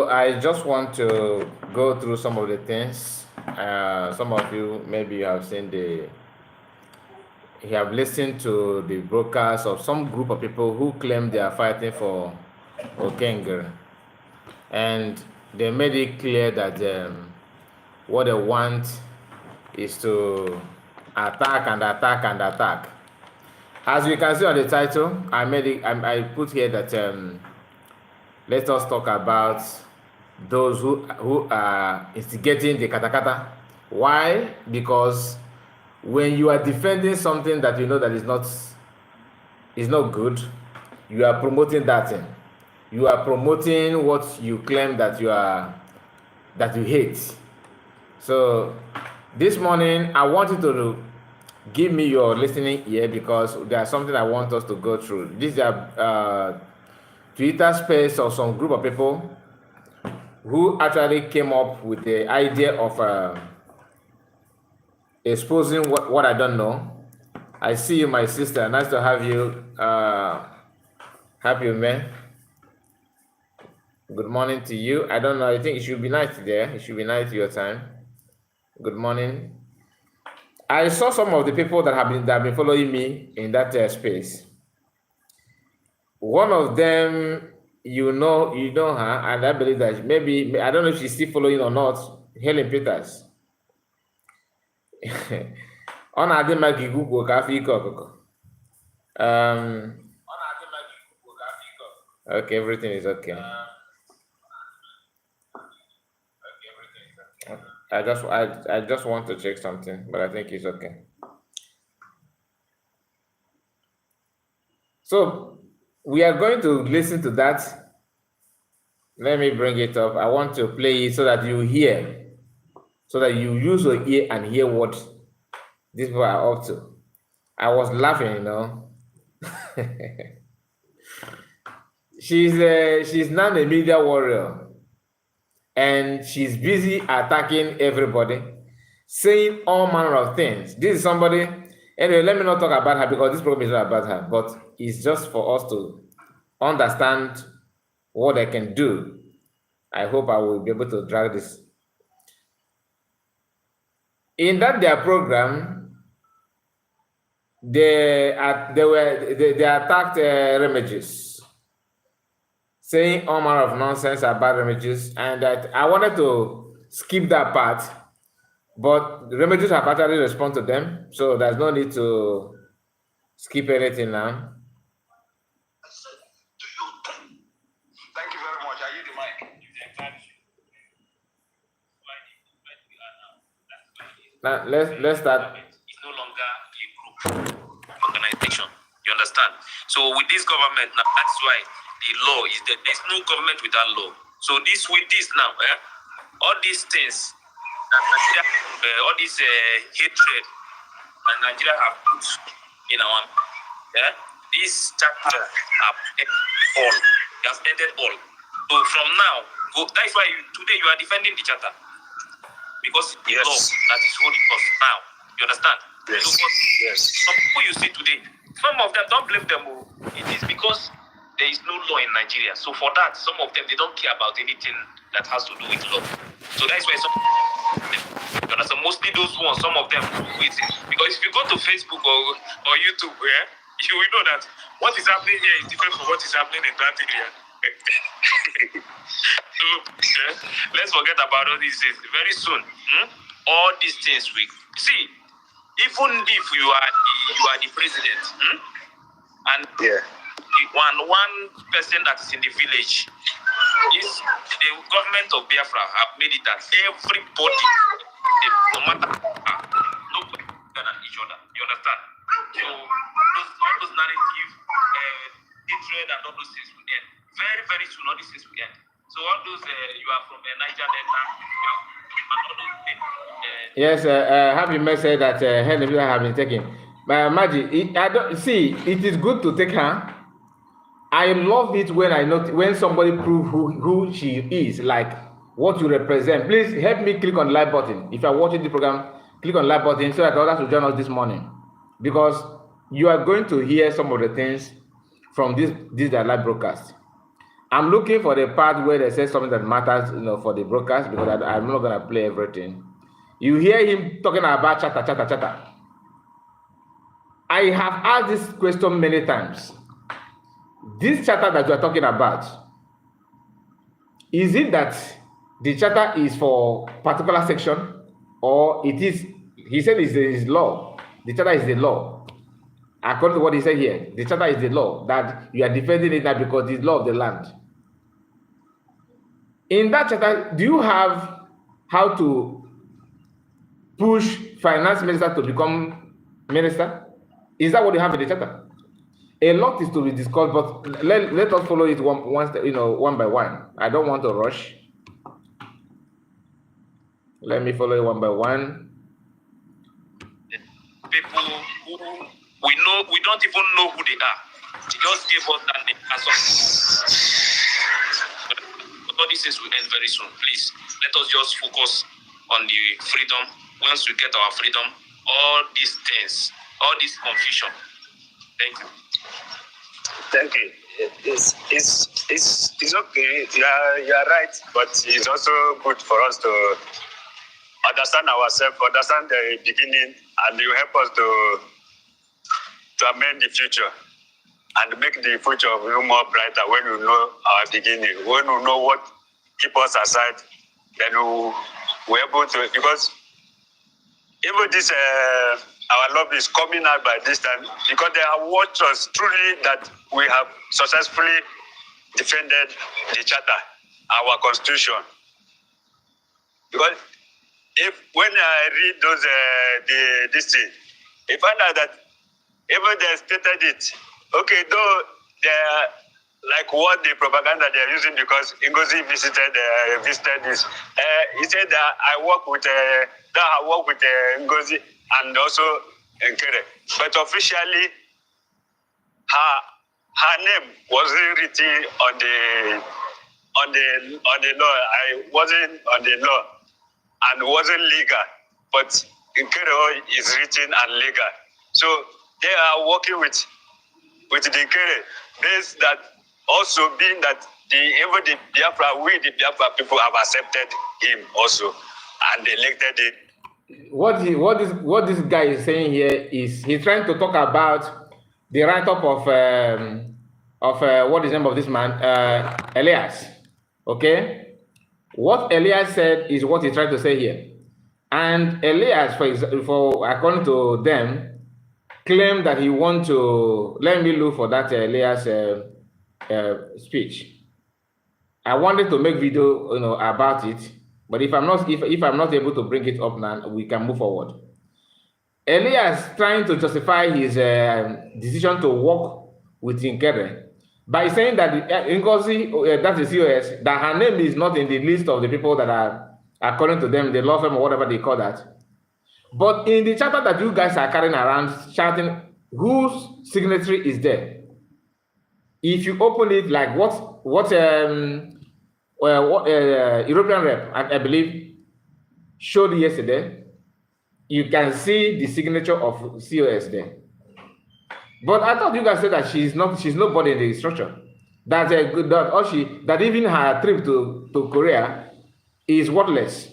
So I just want to go through some of the things. Some of you maybe have seen you have listened to the broadcast of some group of people who claim they are fighting for Okenge, and they made it clear that what they want is to attack and attack and attack. As you can see on the title, I put here that let us talk about those who are instigating the Kata. Why? Because when you are defending something that you know that is not good, you are promoting that thing. You are promoting what you claim that you hate. So this morning I want you to give me your listening ear, because there's something I want us to go through. This is a Twitter space of some group of people who actually came up with the idea of exposing what I don't know. I see you, my sister. Nice to have you. Happy man. Good morning to you. I don't know. I think it should be night there. It should be night your time. Good morning. I saw some of the people that have been following me in that space. One of them, you know her, and I believe that maybe, I don't know if she's still following or not. Helen Peters. On a demagi Google coffee cocoa. Okay, everything is okay. I just want to check something, but I think it's okay. So we are going to listen to that. Let me bring it up. I want to play it so that you hear, so that you use your ear and hear what these people are up to. I was laughing, you know. She's now a media warrior, and she's busy attacking everybody, saying all manner of things. This is somebody. Anyway, let me not talk about her, because this program is not about her, but it's just for us to understand what I can do. I hope I will be able to drag this. In their program, they attacked Remages, saying all manner of nonsense about Remages, and that I wanted to skip that part, but the Remages have actually responded to them, so there's no need to skip anything now. Thank you very much. I use the mic. Now let's start. It's no longer a group organization. You understand? So with this government now, that's why the law is that there's no government without law. So with this now, all these things that Nigeria, all this hatred that Nigeria have put in our, this chapter have all. It has ended all. So from now, that's why today you are defending the charter. Because the law that is holding us now. You understand? Yes. So, some people you see today, some of them, don't blame them. It is because there is no law in Nigeria. So for that, some of them, they don't care about anything that has to do with law. So that's why you understand? Mostly those ones, some of them, because if you go to Facebook or YouTube, you will know that what is happening here is different from what is happening in that area. So let's forget about all these things. Very soon, all these things we see. Even if you are the president, and one person that is in the village, is the government of Biafra have made it that everybody, no matter nobody than each other. You understand? So all those narrative, hatred and all those things will end. Very, very soon, all these things will end. So all those you are from Niger Delta, yes, Happy May said that Helen have been taken. Maggie, I don't see. It is good to take her. I love it when somebody prove who she is, like what you represent. Please help me click on the like button. If you are watching the program, click on the like button so that others will join us this morning, because you are going to hear some of the things from this live broadcast. I'm looking for the part where they say something that matters, for the broadcast, because I'm not gonna play everything. You hear him talking about chatter. I have asked this question many times. This chatter that you are talking about, is it that the chatter is for particular section, or it is? He said it's law. The chatter is the law. According to what he said here, the charter is the law, that you are defending it now because it's law of the land. In that charter, do you have how to push finance minister to become minister? Is that what you have in the charter? A lot is to be discussed, but let us follow it one step, one by one. I don't want to rush. Let me follow it one by one. People who we don't even know who they are. They just gave us that name as all these things will end very soon. Please, let us just focus on the freedom. Once we get our freedom, all these things, all this confusion. Thank you. Thank you. It's okay. You are right, but it's also good for us to understand ourselves, understand the beginning, and you help us to amend the future and make the future even more brighter when we know our beginning, when we know what keep us aside, then we're able to, because even this our lobby is coming out by this time because they have watched us truly that we have successfully defended the charter, our constitution. Because when I read those this thing, I find out that even they stated it. Okay, though they are like what the propaganda they are using, because Ngozi visited this. He said that I work with Ngozi and also Nkere, but officially her name wasn't written on the law. I wasn't on the law and wasn't legal, but Nkere is written and legal. So they are working with the Nkere, based that also being that even the Biafra people have accepted him also and elected him. What this guy is saying here is he's trying to talk about the write-up of what is the name of this man, Elias. Okay, what Elias said is what he's trying to say here, and Elias, for according to them, claimed that he want to, let me look for that Elias speech. I wanted to make video, about it, but if I'm not able to bring it up now, we can move forward. Elias trying to justify his decision to work with Nkere by saying that Ngozi, that's the COS, that her name is not in the list of the people that are, according to them, the law firm or whatever they call that. But in the charter that you guys are carrying around, shouting, whose signature is there? If you open it, like what European rep, I believe, showed yesterday, you can see the signature of COS there. But I thought you guys said that she's nobody in the structure. That even her trip to Korea is worthless.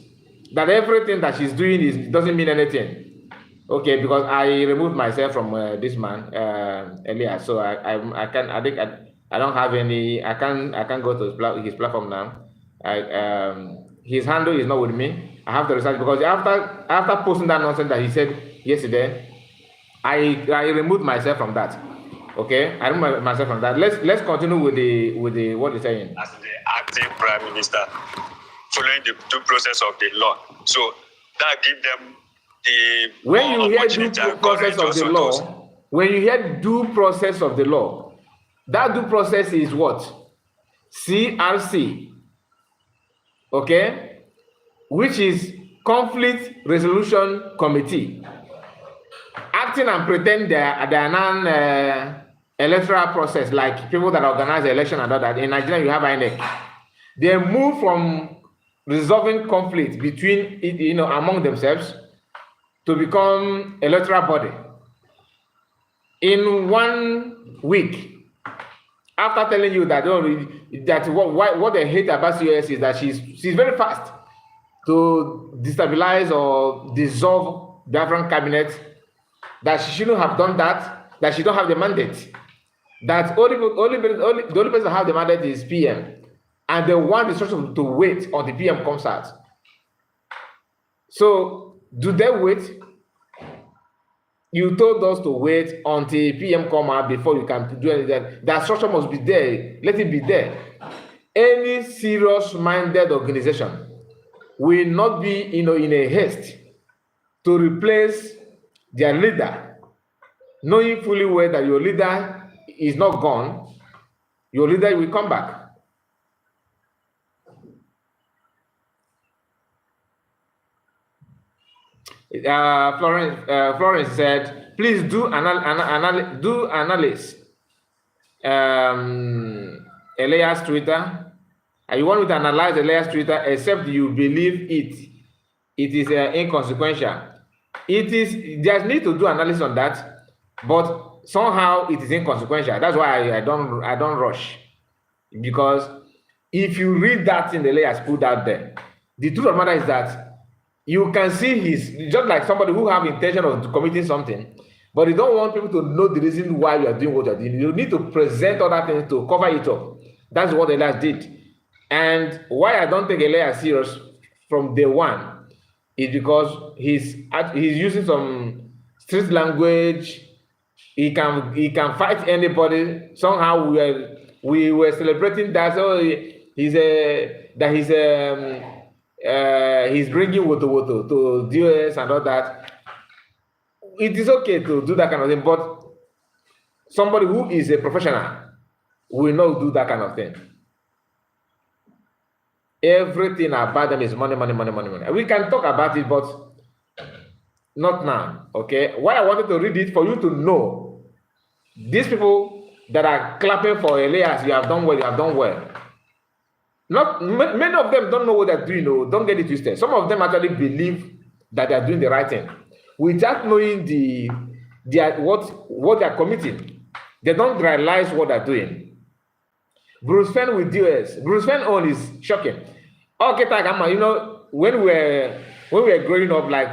That everything that she's doing doesn't mean anything. Okay, because I removed myself from this man earlier, so I don't have any. I can't go to his platform now. His handle is not with me. I have to research, because after posting that nonsense that he said yesterday, I removed myself from that. Okay, I removed myself from that. Let's continue with the what he's saying. As the acting prime minister, following the due process of the law, so that give them the. When you hear due process of the law, when you hear due process of the law, that due process is what? CRC. Okay, which is Conflict Resolution Committee, acting and pretend they are non-electoral process, like people that organize the election and all that. In Nigeria, you have INEC. They move from resolving conflict between among themselves to become electoral body. In 1 week, After telling you that what they hate about COS is that she's very fast to destabilize or dissolve Biafran cabinet, that she shouldn't have done that she don't have the mandate, that the only person that have the mandate is PM, and they want the instruction to wait until the PM comes out. So do they wait? You told us to wait until PM come out before you can do anything. That structure must be there. Let it be there. Any serious-minded organization will not be, in a haste to replace their leader, knowing fully well that your leader is not gone. Your leader will come back. Florence said, please do analysis. Elias Twitter. You want me to analyze Elias Twitter except you believe it is inconsequential. There's need to do analysis on that, but somehow it is inconsequential. That's why I don't rush, because if you read that thing Elias put out there, the truth of the matter is that you can see he's just like somebody who have intention of committing something, but you don't want people to know the reason why you are doing what you're doing. You need to present other things to cover it up. That's what Elias did. And why I don't take Elias serious from day one is because he's using some street language. He can fight anybody. Somehow we were celebrating that. So he's bringing woto to DOS and all that. It is okay to do that kind of thing, but somebody who is a professional will not do that kind of thing. Everything about them is money. We can talk about it, but not now, okay? Why I wanted to read it for you to know, these people that are clapping for Elias, you have done well. Not many of them don't know what they're doing. No, don't get it twisted. Some of them actually believe that they're doing the right thing without knowing what they're committing. They don't realize what they're doing. Bruce Fenn with DOS. Bruce Fenn own is shocking. Okay, when we were growing up, like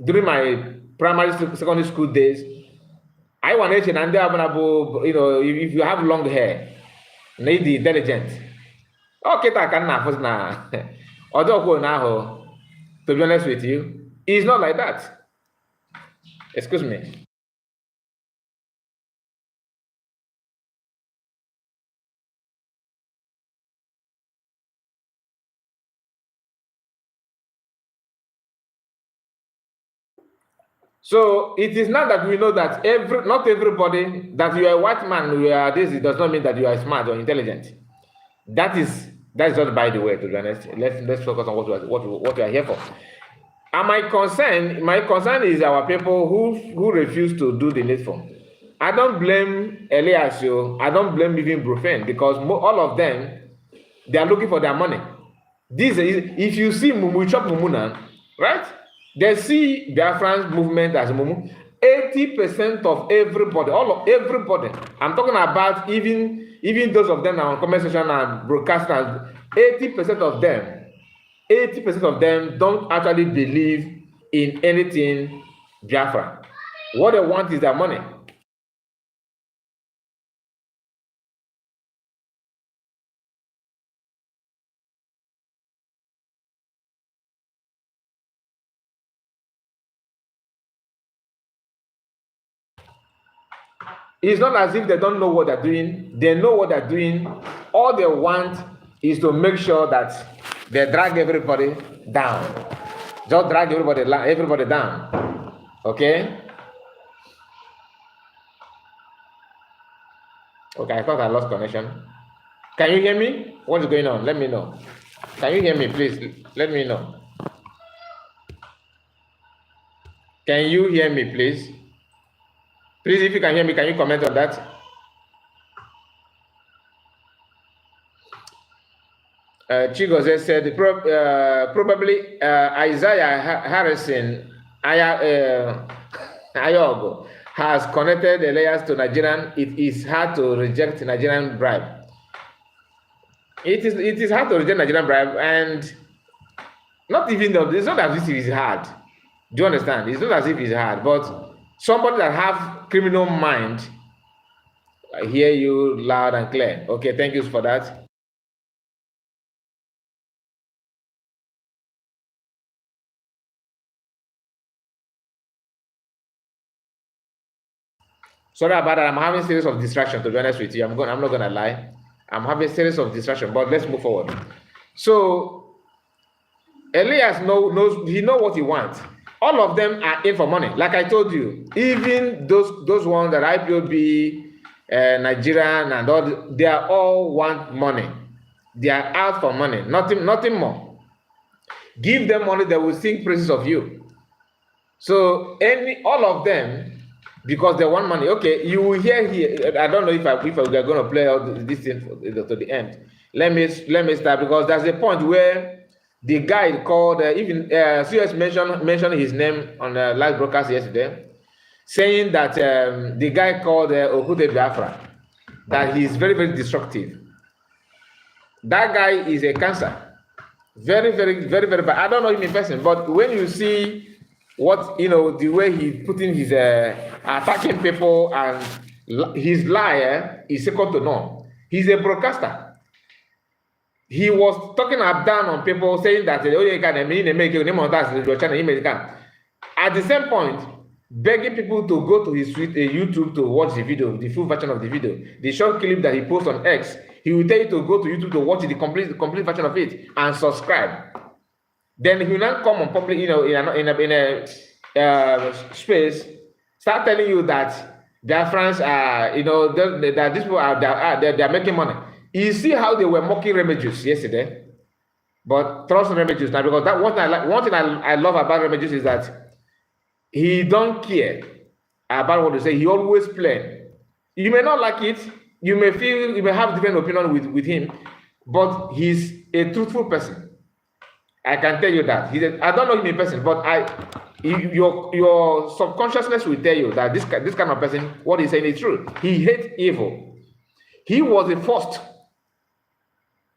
during my primary, secondary school days, I wanted to, and if you have long hair, need the intelligent. Okay, to be honest with you, it's not like that. Excuse me. So it is not that we know that not everybody, that you are a white man, you are this, it does not mean that you are smart or intelligent. That's just by the way, to be honest. Let's focus on what we are here for. And my concern is our people who refuse to do the needful. I don't blame Elias, I don't blame even Brufen, because all of them, they are looking for their money. If you see Mumu chop Mumuna, right? They see Biafran's movement as Mumu. 80% of everybody, everybody. I'm talking about even those of them on comment section and broadcasters. 80% of them don't actually believe in anything Biafra. What they want is their money. It's not as if they don't know what they're doing. They know what they're doing. All they want is to make sure that they drag everybody down. Just drag everybody down. Okay? Okay, I thought I lost connection. Can you hear me? What is going on? Let me know. Can you hear me, please? Let me know. Can you hear me, please? Please, if you can hear me, can you comment on that? Chigoze said probably Isaiah Harrison Ayogo has connected the layers to Nigerian, it is hard to reject Nigerian bribe. It is hard to reject Nigerian bribe, and not even though it's not as if it's hard. Do you understand? It's not as if it's hard, but somebody that have criminal mind, I hear you loud and clear. Okay, thank you for that. Sorry about that. I'm having a series of distractions, to be honest with you. I'm not gonna lie. I'm having a series of distractions, but let's move forward. So Elias knows he knows what he wants. All of them are in for money. Like I told you, even those ones that IPOB, Nigerian, and all, they are all want money. They are out for money. Nothing more. Give them money, they will sing praises of you. So all of them, because they want money. Okay, you will hear here. I don't know if we are going to play all this thing to the end. Let me start, because there's a point where the guy called even CS mentioned his name on the live broadcast yesterday, saying that the guy called Okute Biafra, that he's very, very destructive. That guy is a cancer. Very, very, very, very bad. I don't know him in person, but when you see what, the way he's putting his attacking people, and his lie is second to none. He's a broadcaster. He was talking up down on people, saying that at the same point, begging people to go to his YouTube to watch the video, the full version of the video, the short clip that he posts on X. He will tell you to go to YouTube to watch the complete version of it and subscribe. Then he will not come on public, in a space, start telling you that Biafrans are, that these people are they're making money. You see how they were mocking Remedios yesterday, but trust Remedios now, because that one thing I love about Remedios is that he don't care about what to say. He always plain. You may not like it. You may have different opinion with him, but he's a truthful person. I can tell you that. I don't know him in person, but your subconsciousness will tell you that this kind of person, what he's saying is true. He hates evil. He was the first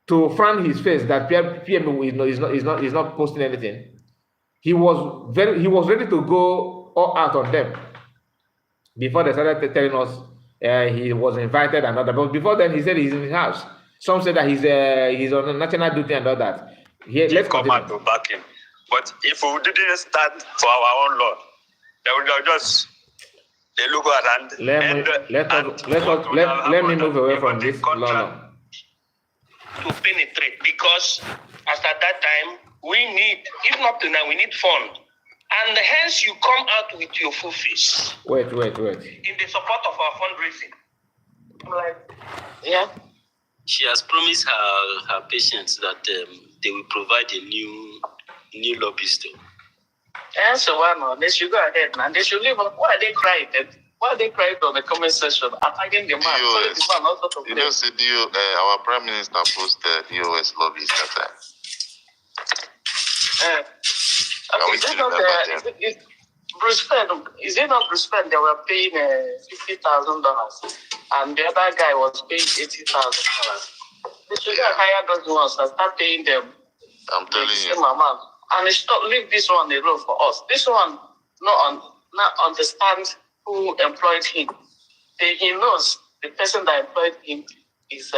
to frown his face that PM is not posting anything. He was ready to go all out on them before they started telling us he was invited and all that. But before then, he said he's in his house. Some said that he's on national duty and all that. Let's come out to back him. But if we didn't stand for our own Lord, they would just look around. Let me move away from this. To penetrate, because as at that time we need, if not tonight, we need fund, and hence you come out with your full face. Wait. In the support of our fundraising. Yeah. She has promised her patients that they will provide a new lobbyist. Yeah, so why not? They should go ahead, man. They should leave. Why are they crying? Why are they crying on the comment section? Attacking the man. Our Prime Minister posted EOS lobbyist that time. Is it not Bruce Penn? They were paying $50,000, and the other guy was paying $80,000. They should hire those ones and start paying them. I'm telling you. Amount. And stop, leave this one alone for us. This one not understand who employed him. He knows the person that employed him is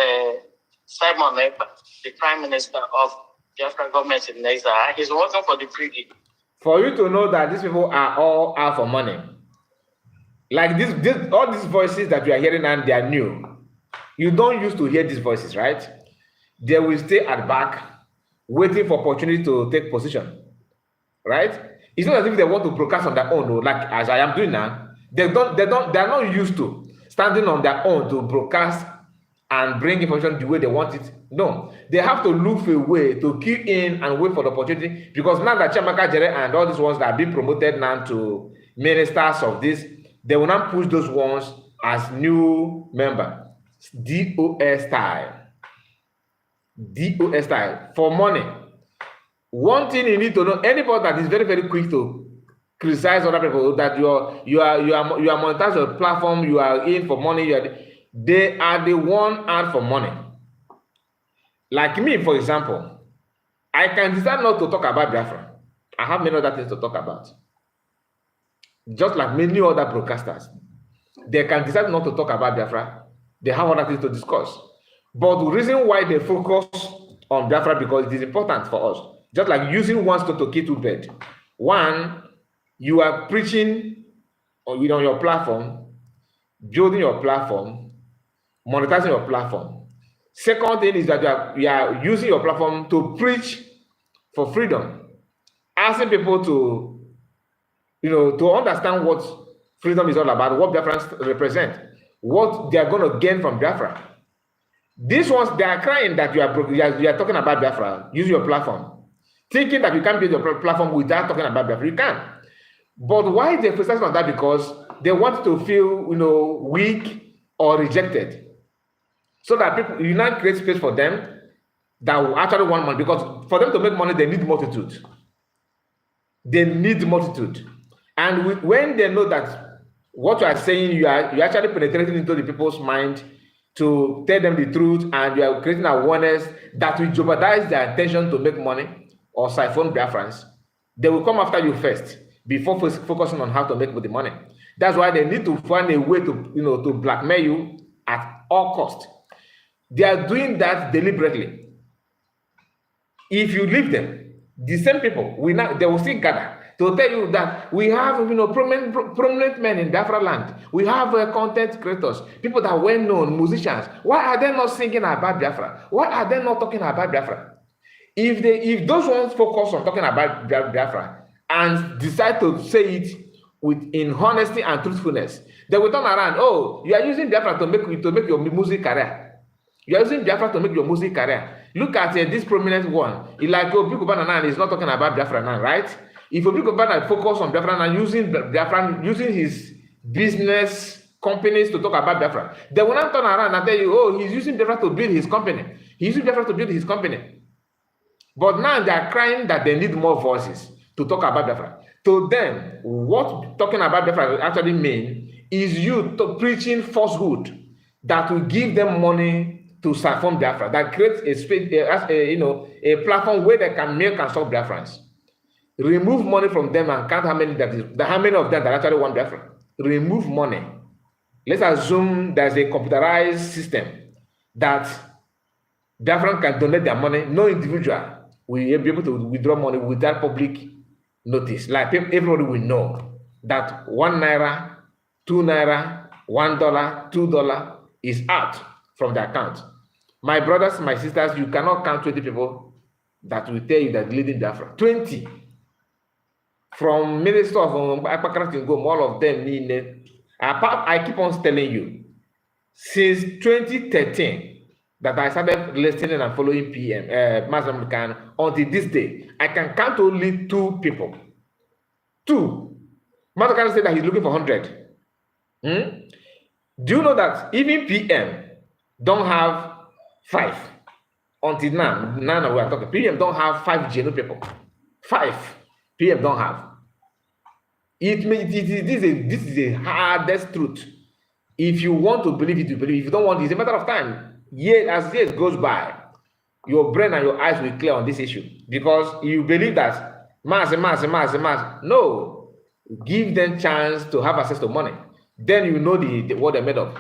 Simon Ekpa, the Prime Minister of Biafra government in Exile. He's working for the brigade. For you to know that these people are all out for money, like all these voices that you are hearing, and they are new. You don't used to hear these voices, right? They will stay at the back, waiting for opportunity to take position, right? It's not as if they want to broadcast on their own, like as I am doing now. They're not used to standing on their own to broadcast and bring information the way they want it. No, they have to look for a way to queue in and wait for the opportunity, because now that Chiamaka Jere and all these ones that are being promoted now to ministers of this, they will not push those ones as new member. DOS style for money. One thing you need to know, anybody that is very, very quick to criticize other people that you are monetizing your platform, you are in for money, they are the one out for money. Like me, for example, I can decide not to talk about Biafra. I have many other things to talk about. Just like many other broadcasters, they can decide not to talk about Biafra. They have other things to discuss. But the reason why they focus on Biafra, because it is important for us. Just like using one stone to kill two birds. One, you are preaching on your platform, building your platform, monetizing your platform. Second thing is that you are using your platform to preach for freedom, asking people to, to understand what freedom is all about, what Biafrans represent, what they are going to gain from Biafra. These ones, they are crying that you are talking about Biafra, using your platform, thinking that you can't build your platform without talking about Biafra. You can. But why they emphasize on that? Because they want to feel, weak or rejected. So that people, you now create space for them that will actually want money. Because for them to make money, they need multitude. They need multitude. And when they know that what you are saying, you're actually penetrating into the people's mind to tell them the truth, and you are creating awareness that will jeopardize their intention to make money or siphon Biafrans, they will come after you first before focusing on how to make the money. That's why they need to find a way to, to blackmail you at all cost. They are doing that deliberately. If you leave them, the same people they will still gather to tell you that we have, prominent men in Biafra land. We have content creators, people that are well-known, musicians. Why are they not singing about Biafra? Why are they not talking about Biafra? If those ones focus on talking about Biafra and decide to say it in honesty and truthfulness, they will turn around. Oh, you are using Biafra to make your music career. You are using Biafra to make your music career. Look at this prominent one. Like Obi Kubana is not talking about Biafra now, right? If Obi Kubana focus on Biafra and using his business companies to talk about Biafra, they will not turn around and tell you, oh, he's using Biafra to build his company. He's using Biafra to build his company. But now they are crying that they need more voices to talk about Biafra. To them, what talking about Biafra actually means is you preaching falsehood that will give them money to siphon Biafra, that creates a space, a platform where they can milk and suck Biafrans. Remove money from them and count how many of them that actually want Biafra. Remove money. Let's assume there's a computerized system that Biafran can donate their money. No individual will be able to withdraw money without public notice. Like everybody will know that 1 naira, 2 naira, $1, $2 is out from the account. My brothers, my sisters, you cannot count 20 people that will tell you that leading Biafra. 20. From Minister of all of them need it. I keep on telling you, since 2013, that I started listening and following PM, Mazam Khan, until this day, I can count only 2 people. 2. Mazam Khan said that he's looking for 100. Do you know that even PM don't have 5? Until now we are talking. PM don't have 5 genuine people. 5 PM don't have. This is the hardest truth. If you want to believe it, you believe. If you don't want it, it's a matter of time. As years goes by, your brain and your eyes will clear on this issue, because you believe that mass. No, give them chance to have access to money. Then you know what they're made of.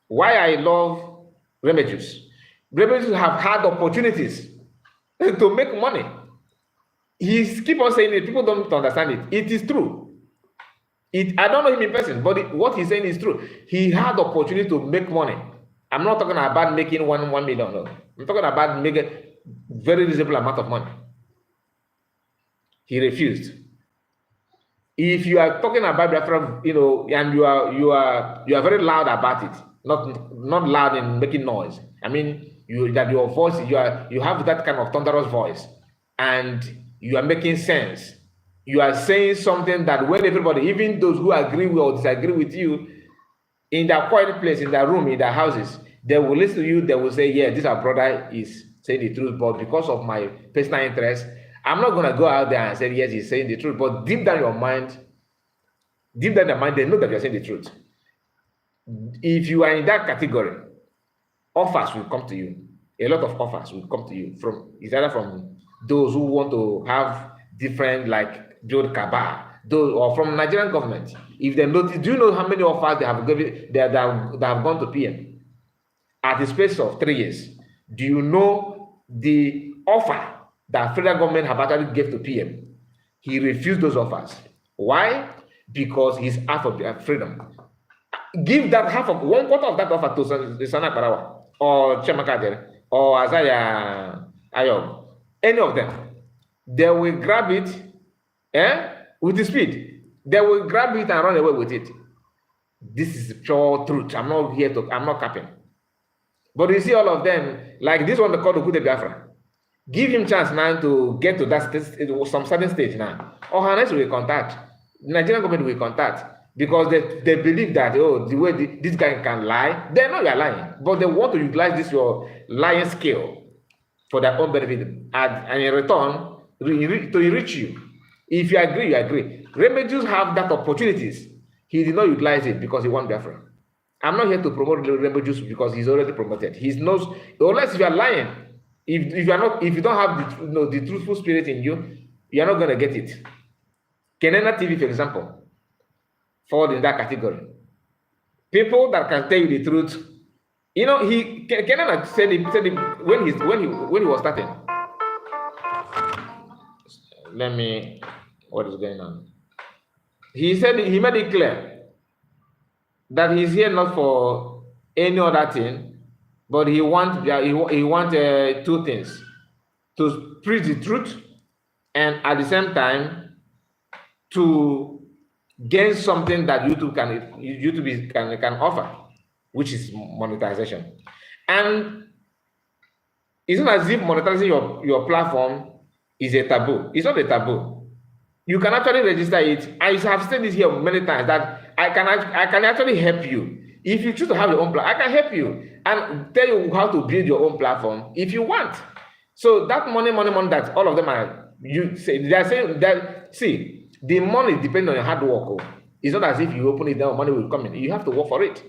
Why I love Remedios. Remedios have had opportunities to make money. He keep on saying it. People don't understand it. It is true. I don't know him in person, but what he's saying is true. He had the opportunity to make money. I'm not talking about making 1 million. No, I'm talking about making very reasonable amount of money. He refused. If you are talking about Biafra, and you are very loud about it, not loud in making noise. I mean, your voice, you have that kind of thunderous voice, and you are making sense. You are saying something that when everybody, even those who agree with or disagree with you, in their quiet place, in their room, in their houses, they will listen to you. They will say, yeah, this our brother is saying the truth, but because of my personal interest, I'm not going to go out there and say, yes, he's saying the truth, but deep down your mind, they know that you're saying the truth. If you are in that category, offers will come to you. A lot of offers will come to you it's either from those who want to have different, like build cabal, those, or from Nigerian government. If they notice, do you know how many offers they have given that have gone to PM at the space of 3 years? Do you know the offer that federal government have actually gave to PM? He refused those offers. Why? Because he's out of their freedom. Give that half of 1/4 of that offer to Sana Karawa or Chemakadere or Azaya Ayog, any of them. They will grab it with the speed. They will grab it and run away with it. This is pure truth. I'm not capping. But you see all of them, like this one they call the Biafra. Give him chance now to get to that stage, some certain stage now. Or Hannes will contact. Nigerian government will contact. Because they believe that, the way this guy can lie, they know you're lying. But they want to utilize this your lying skill for their own benefit. And in return, to enrich you. If you agree, you agree. Remedios have that opportunities. He did not utilize it because he won Biafra. I'm not here to promote Remedios because he's already promoted. He knows, unless if you are lying, if you don't have the truthful spirit in you, you're not going to get it. Kenena TV, for example, fall in that category. People that can tell you the truth. Kenena said it when he was starting. What is going on? He said he made it clear that he's here not for any other thing, but he wants two things: to preach the truth, and at the same time to gain something that YouTube can offer, which is monetization. And it's not as if monetizing your platform is a taboo. It's not a taboo. You can actually register it. I have said this here many times that I can actually help you. If you choose to have your own platform, I can help you and tell you how to build your own platform if you want. So that money that all of them are, they are saying that, see, the money depends on your hard work. It's not as if you open it down, money will come in. You have to work for it.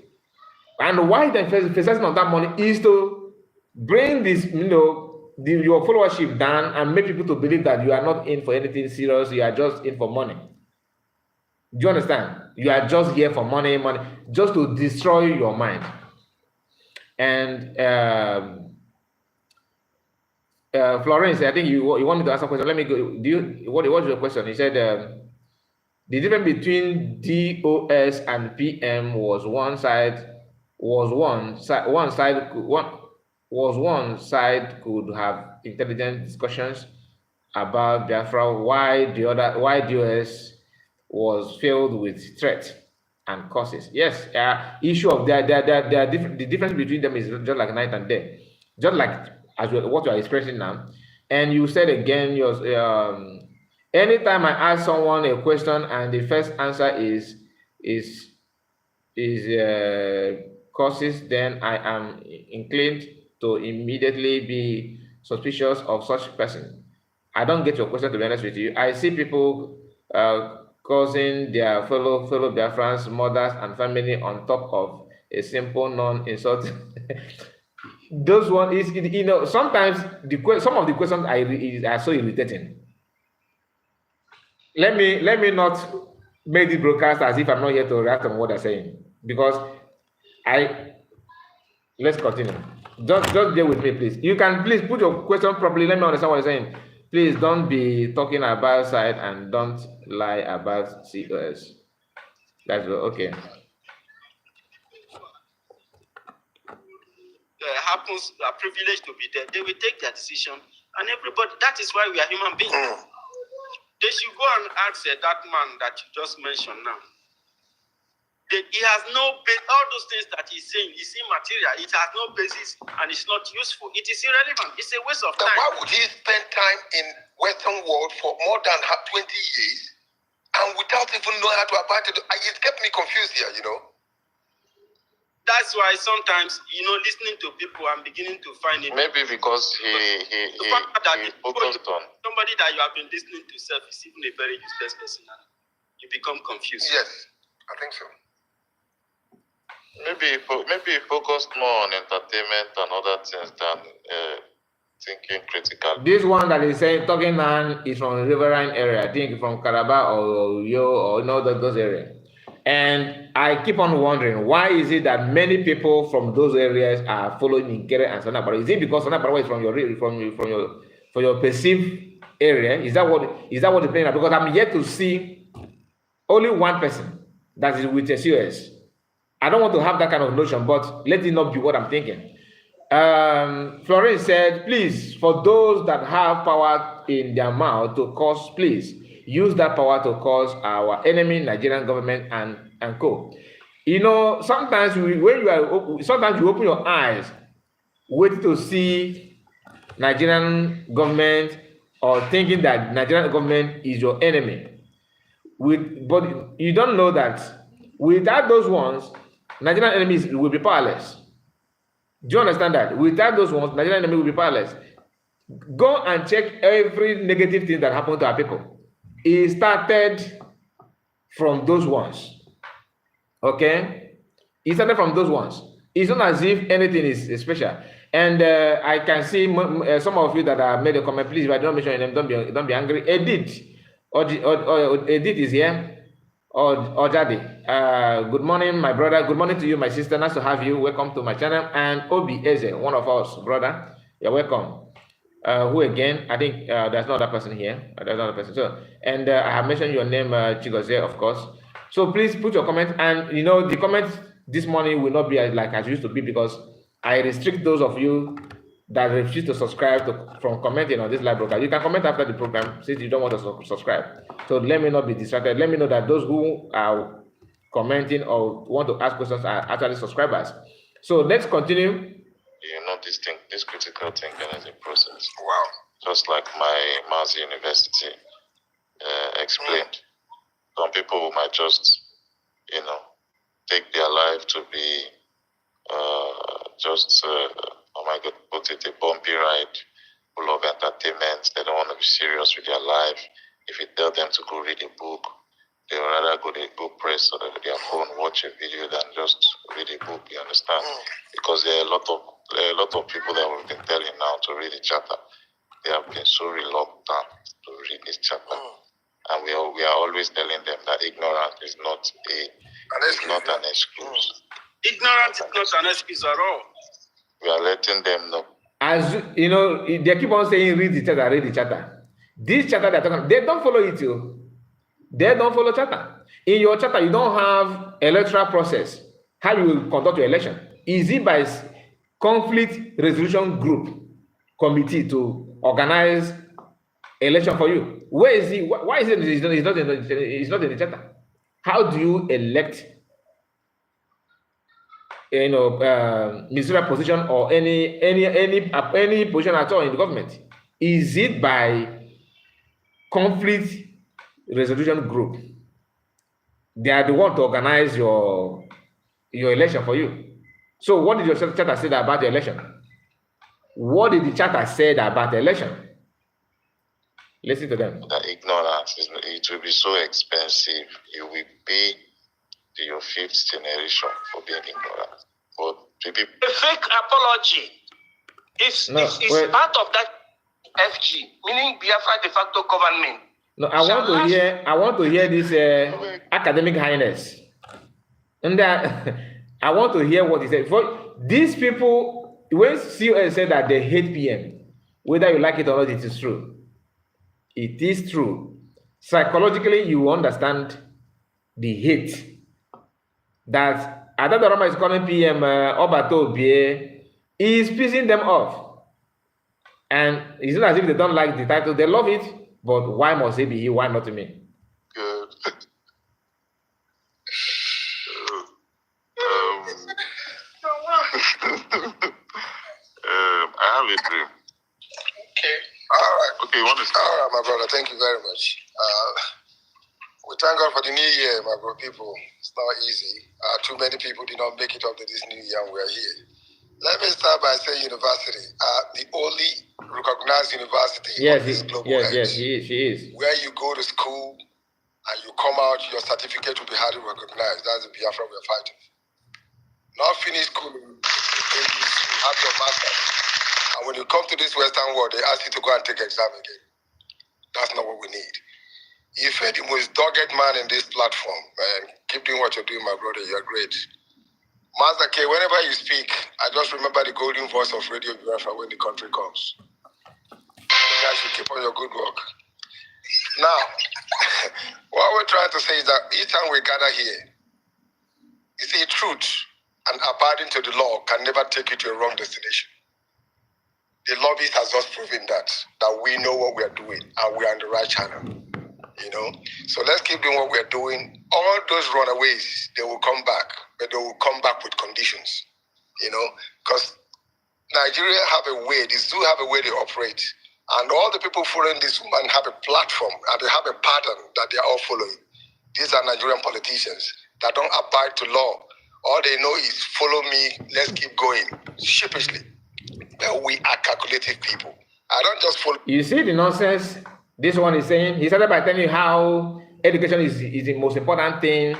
And why the emphasis on that money is to bring this, your followership down and make people to believe that you are not in for anything serious. You are just in for money. Do you understand? You are just here for money, just to destroy your mind. And Florence, I think you wanted to ask a question. Let me go. What's your question? He said the difference between DOS and PM was one side could have intelligent discussions about Biafra, why DOS was filled with threats and causes. Yes, issue of the difference between them is just like night and day, just like what you are expressing now. And you said again, anytime I ask someone a question and the first answer is causes, then I am inclined to immediately be suspicious of such person. I don't get your question, to be honest with you. I see people causing their fellow Biafrans, mothers, and family on top of a simple non-insult. Those one is, sometimes some of the questions are so irritating. Let me not make the broadcast as if I'm not here to react on what they're saying, because let's continue. Just deal with me, please. You can please put your question properly. Let me understand what you're saying. Please don't be talking about side and don't lie about COS. That's okay. Happens are privileged to be there. They will take their decision, and everybody. That is why we are human beings. They should go and ask that man that you just mentioned now. He has no base. All those things that he's saying is immaterial. It has no basis and it's not useful. It is irrelevant. It's a waste of time. Why would he spend time in Western world for more than 20 years and without even knowing how to apply it? It kept me confused here, That's why sometimes, listening to people, I'm beginning to find it. Maybe because he focused on. Somebody somebody that you have been listening to self is even a very useless person. And you become confused. Yes, I think so. Maybe focus more on entertainment and other things than thinking critically. This one that is saying talking man is from the riverine area, I think from Calabar or Yo or those areas. And I keep on wondering, why is it that many people from those areas are following Nkere and Sanabaro? Is it because Sanabaro is from your perceived area? Is that what the plan is? Because I'm yet to see only one person that is with SUS. I don't want to have that kind of notion, but let it not be what I'm thinking. Florence said, please, for those that have power in their mouth to cause, please use that power to cause our enemy, Nigerian government and co. Sometimes sometimes you open your eyes, waiting to see Nigerian government or thinking that Nigerian government is your enemy. But you don't know that without those ones, Nigerian enemies will be powerless. Do you understand that? Without those ones, Nigerian enemy will be powerless. Go and check every negative thing that happened to our people. It started from those ones. Okay? It started from those ones. It's not as if anything is special. And I can see some of you that have made a comment. Please, if I don't mention your name, don't be angry. Edith, Edith is here. Ojadi, good morning, my brother. Good morning to you, my sister. Nice to have you. Welcome to my channel. And Obi Eze, one of us, brother. You're welcome. Who again? I think there's no other person here. There's no other person. So, and I have mentioned your name, Chigoze, of course. So please put your comment. And the comments this morning will not be like as used to be, because I restrict those of you that refuse to subscribe from commenting on this live broadcast. You can comment after the program since you don't want to subscribe. So let me not be distracted. Let me know that those who are commenting or want to ask questions are actually subscribers. So let's continue. This critical thinking is a process. Wow. Just like my Mazi University explained. Some people might just, take their life to be oh my God, put it, a bumpy ride full of entertainment. They don't want to be serious with their life. If you tell them to go read a book, they would rather go press on their phone, watch a video than just read a book. You understand? Because there are a lot of people that we've been telling now to read the chapter. They have been so reluctant to read this chapter, and we are always telling them that ignorance is not an excuse. Ignorance is not an excuse at all. We are letting them know. As you know, they keep on saying, read the charter. This charter they're talking, they don't follow it. They don't follow charter. In your charter, you don't have electoral process. How you will conduct your election? Is it by conflict resolution group committee to organize election for you? Where is it? Why is it? It's not in the charter. How do you elect? Ministerial position or any position at all in the government? Is it by conflict resolution group? They are the one to organize your election for you. So what did your charter say about the election? What did the charter say about the election? Listen to them. The ignorance it will be so expensive. You will pay to your fifth generation for being ignorant. But a fake apology is part of that FG, meaning Biafra de facto government. No, I want to hear this academic highness. And I want to hear what he said. For these people, when COS said that they hate PM, whether you like it or not, it is true. It is true. Psychologically, you understand the hate that Adadorama is calling PM Obato Bie is pissing them off. And it's not as if they don't like the title, they love it, but why must it be he? Why not me? Good. I have a dream. Okay. All right. Okay, you want to start? All right, my brother. Thank you very much. We thank God for the new year, my brother people. It's not easy. Too many people did not make it up to this new year, and we are here. Let me start by saying university. The only recognized university on this global edge. Yes, she is. Where you go to school and you come out, your certificate will be highly recognized. That's the Biafra we're fighting. Not finish school, then you have your master's. And when you come to this Western world, they ask you to go and take exam again. That's not what we need. If you're the most dogged man in this platform, man, keep doing what you're doing, my brother. You're great. Master K, whenever you speak, I just remember the golden voice of Radio Biafra when the country comes. You guys should keep on your good work. Now, what we're trying to say is that each time we gather here, you see, truth and abiding to the law can never take you to a wrong destination. The lobbyist has just proven that we know what we are doing and we are on the right channel. So let's keep doing what we are doing. All those runaways, they will come back, but they will come back with conditions, because Nigeria have a way, the zoo have a way they operate, and all the people following this woman have a platform and they have a pattern that they are all following. These are Nigerian politicians that don't abide to law. All they know is follow me, let's keep going, sheepishly. But we are calculative people. I don't just follow. You see the nonsense this one is saying? He started by telling you how education is the most important thing,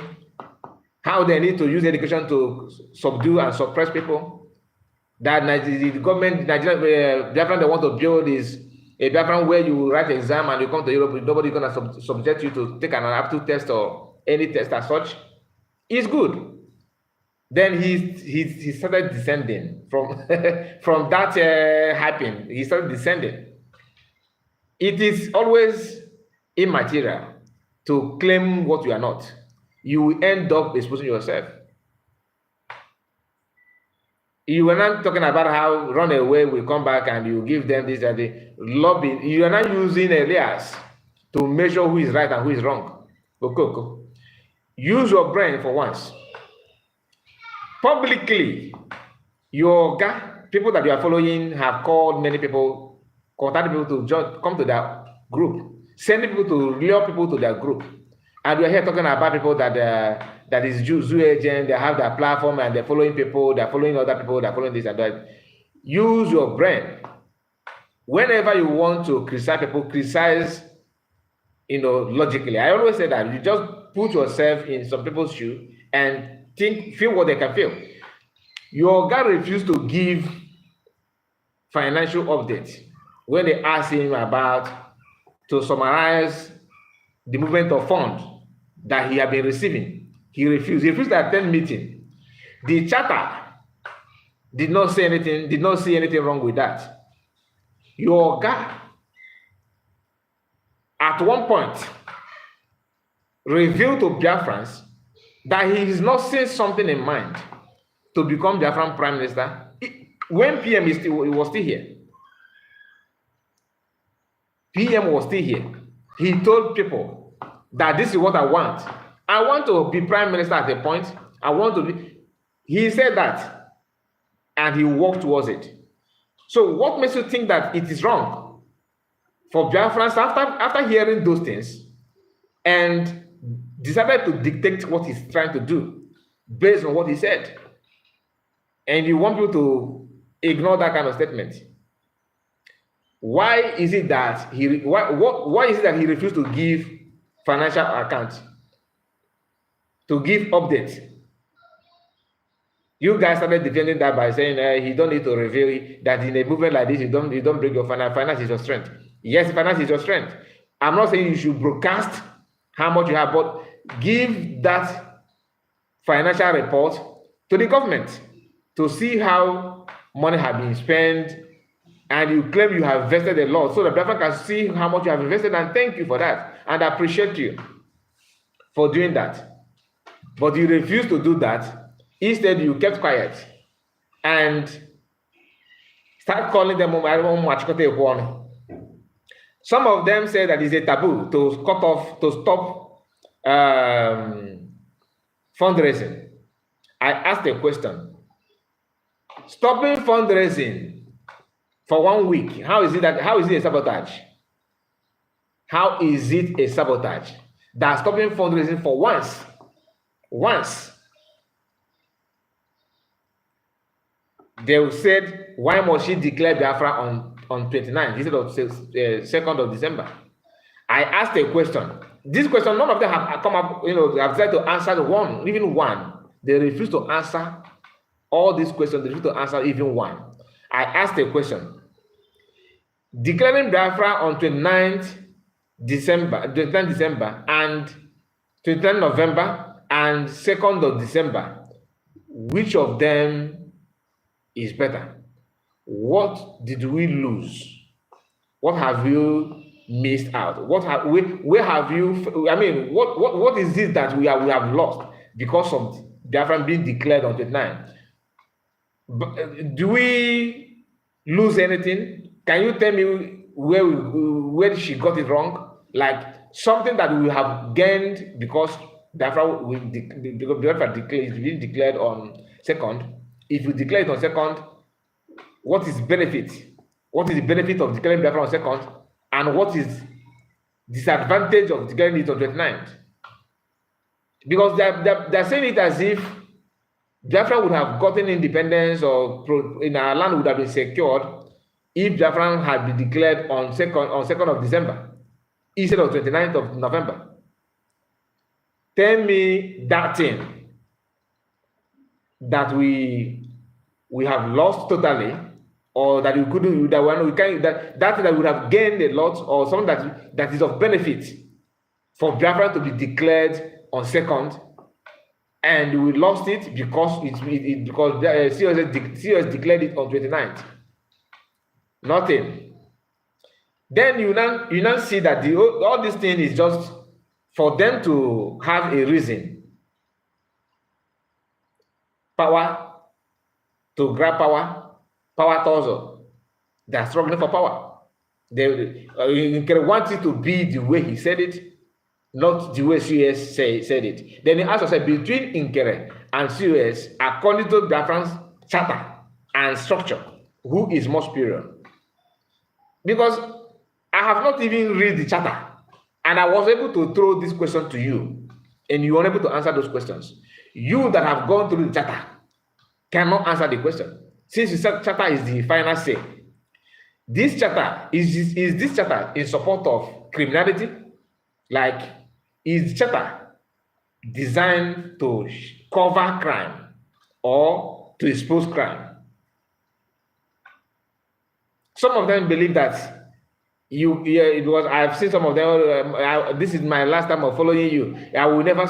how they need to use education to subdue and suppress people. That the government, Nigeria, Biafra they want to build is a Biafra where you write exam and you come to Europe, nobody's going to subject you to take an aptitude test or any test as such. It's good. Then he started descending from from that hyping. He started descending. It is always immaterial to claim what you are not. You will end up exposing yourself. You were not talking about how run away will come back and you give them this and the lobby. You are not using Elias to measure who is right and who is wrong. Okay. Use your brain for once. Publicly, your people that you are following have called many people, contacted people to come to their group, sending people to lure people to their group. And we are here talking about people that is zoo agent, they have their platform and they're following people, they're following other people, they're following this and that. Use your brain. Whenever you want to criticize people, criticize, logically. I always say that you just put yourself in some people's shoes and feel what they can feel. Your guy refused to give financial updates when they asked him to summarize the movement of funds that he had been receiving. He refused. He refused to attend meeting. The charter did not say anything, did not see anything wrong with that. Your guy, at one point, revealed to Biafrans that he is not seeing something in mind to become Biafran Prime Minister. When PM was still here. PM was still here. He told people that this is what I want. I want to be Prime Minister at a point. I want to be. He said that, and he walked towards it. So what makes you think that it is wrong for Biafrans after hearing those things and decided to dictate what he's trying to do based on what he said? And you want people to ignore that kind of statement. Why is it that he refused to give financial accounts, to give updates? You guys started defending that by saying he don't need to reveal that in a movement like this, you don't bring your finance. Finance is your strength. Yes, finance is your strength. I'm not saying you should broadcast how much you have, but give that financial report to the government to see how money has been spent, and you claim you have invested a lot, so the Biafra can see how much you have invested and thank you for that and appreciate you for doing that. But you refused to do that. Instead, you kept quiet and start calling them. Some of them say that it's a taboo to cut off, to stop fundraising. I asked a question. Stopping fundraising for 1 week, how is it a sabotage? How is it a sabotage? That stopping fundraising for once. they said, why must she declare Biafra on 29th instead of 2nd of December? I asked a question. This question, none of them have come up, have tried to answer one, even one. They refuse to answer all these questions. They refuse to answer even one. I asked a question. Declaring Biafra on 29th December and 29th November and 2nd of December, which of them is better? What did we lose? What have you missed out? What have where have you? I mean, what is it that we have lost because of Biafra being declared on 29th? Do we lose anything? Can you tell me where she got it wrong? Like something that we have gained because Biafra is being declared on 2nd. If you declare it on 2nd, what is benefit? What is the benefit of declaring Biafra on 2nd? And what is disadvantage of declaring it on 29th? Because they're saying it as if Biafra would have gotten independence or in our land would have been secured if Biafra had been declared on 2nd of December instead of 29th of November. Tell me that thing that we have lost totally, or that we couldn't, that thing that would have gained a lot, or something that is of benefit for Biafra to be declared on 2nd, and we lost it because COS declared it on 29th. Nothing. Then you now see that all this thing is just for them to have a reason. Power, to grab power torso. They are struggling for power. They want it to be the way he said it, not the way COS said it. Then he asked us, between Nkere and COS, according to Biafran's charter and structure, who is more superior? Because I have not even read the charter, and I was able to throw this question to you, and you were able to answer those questions. You that have gone through the charter cannot answer the question, since the charter is the final say. This charter is this charter in support of criminality? Like, is the charter designed to cover crime or to expose crime? Some of them believe that I've seen some of them. This is my last time of following you. I will never.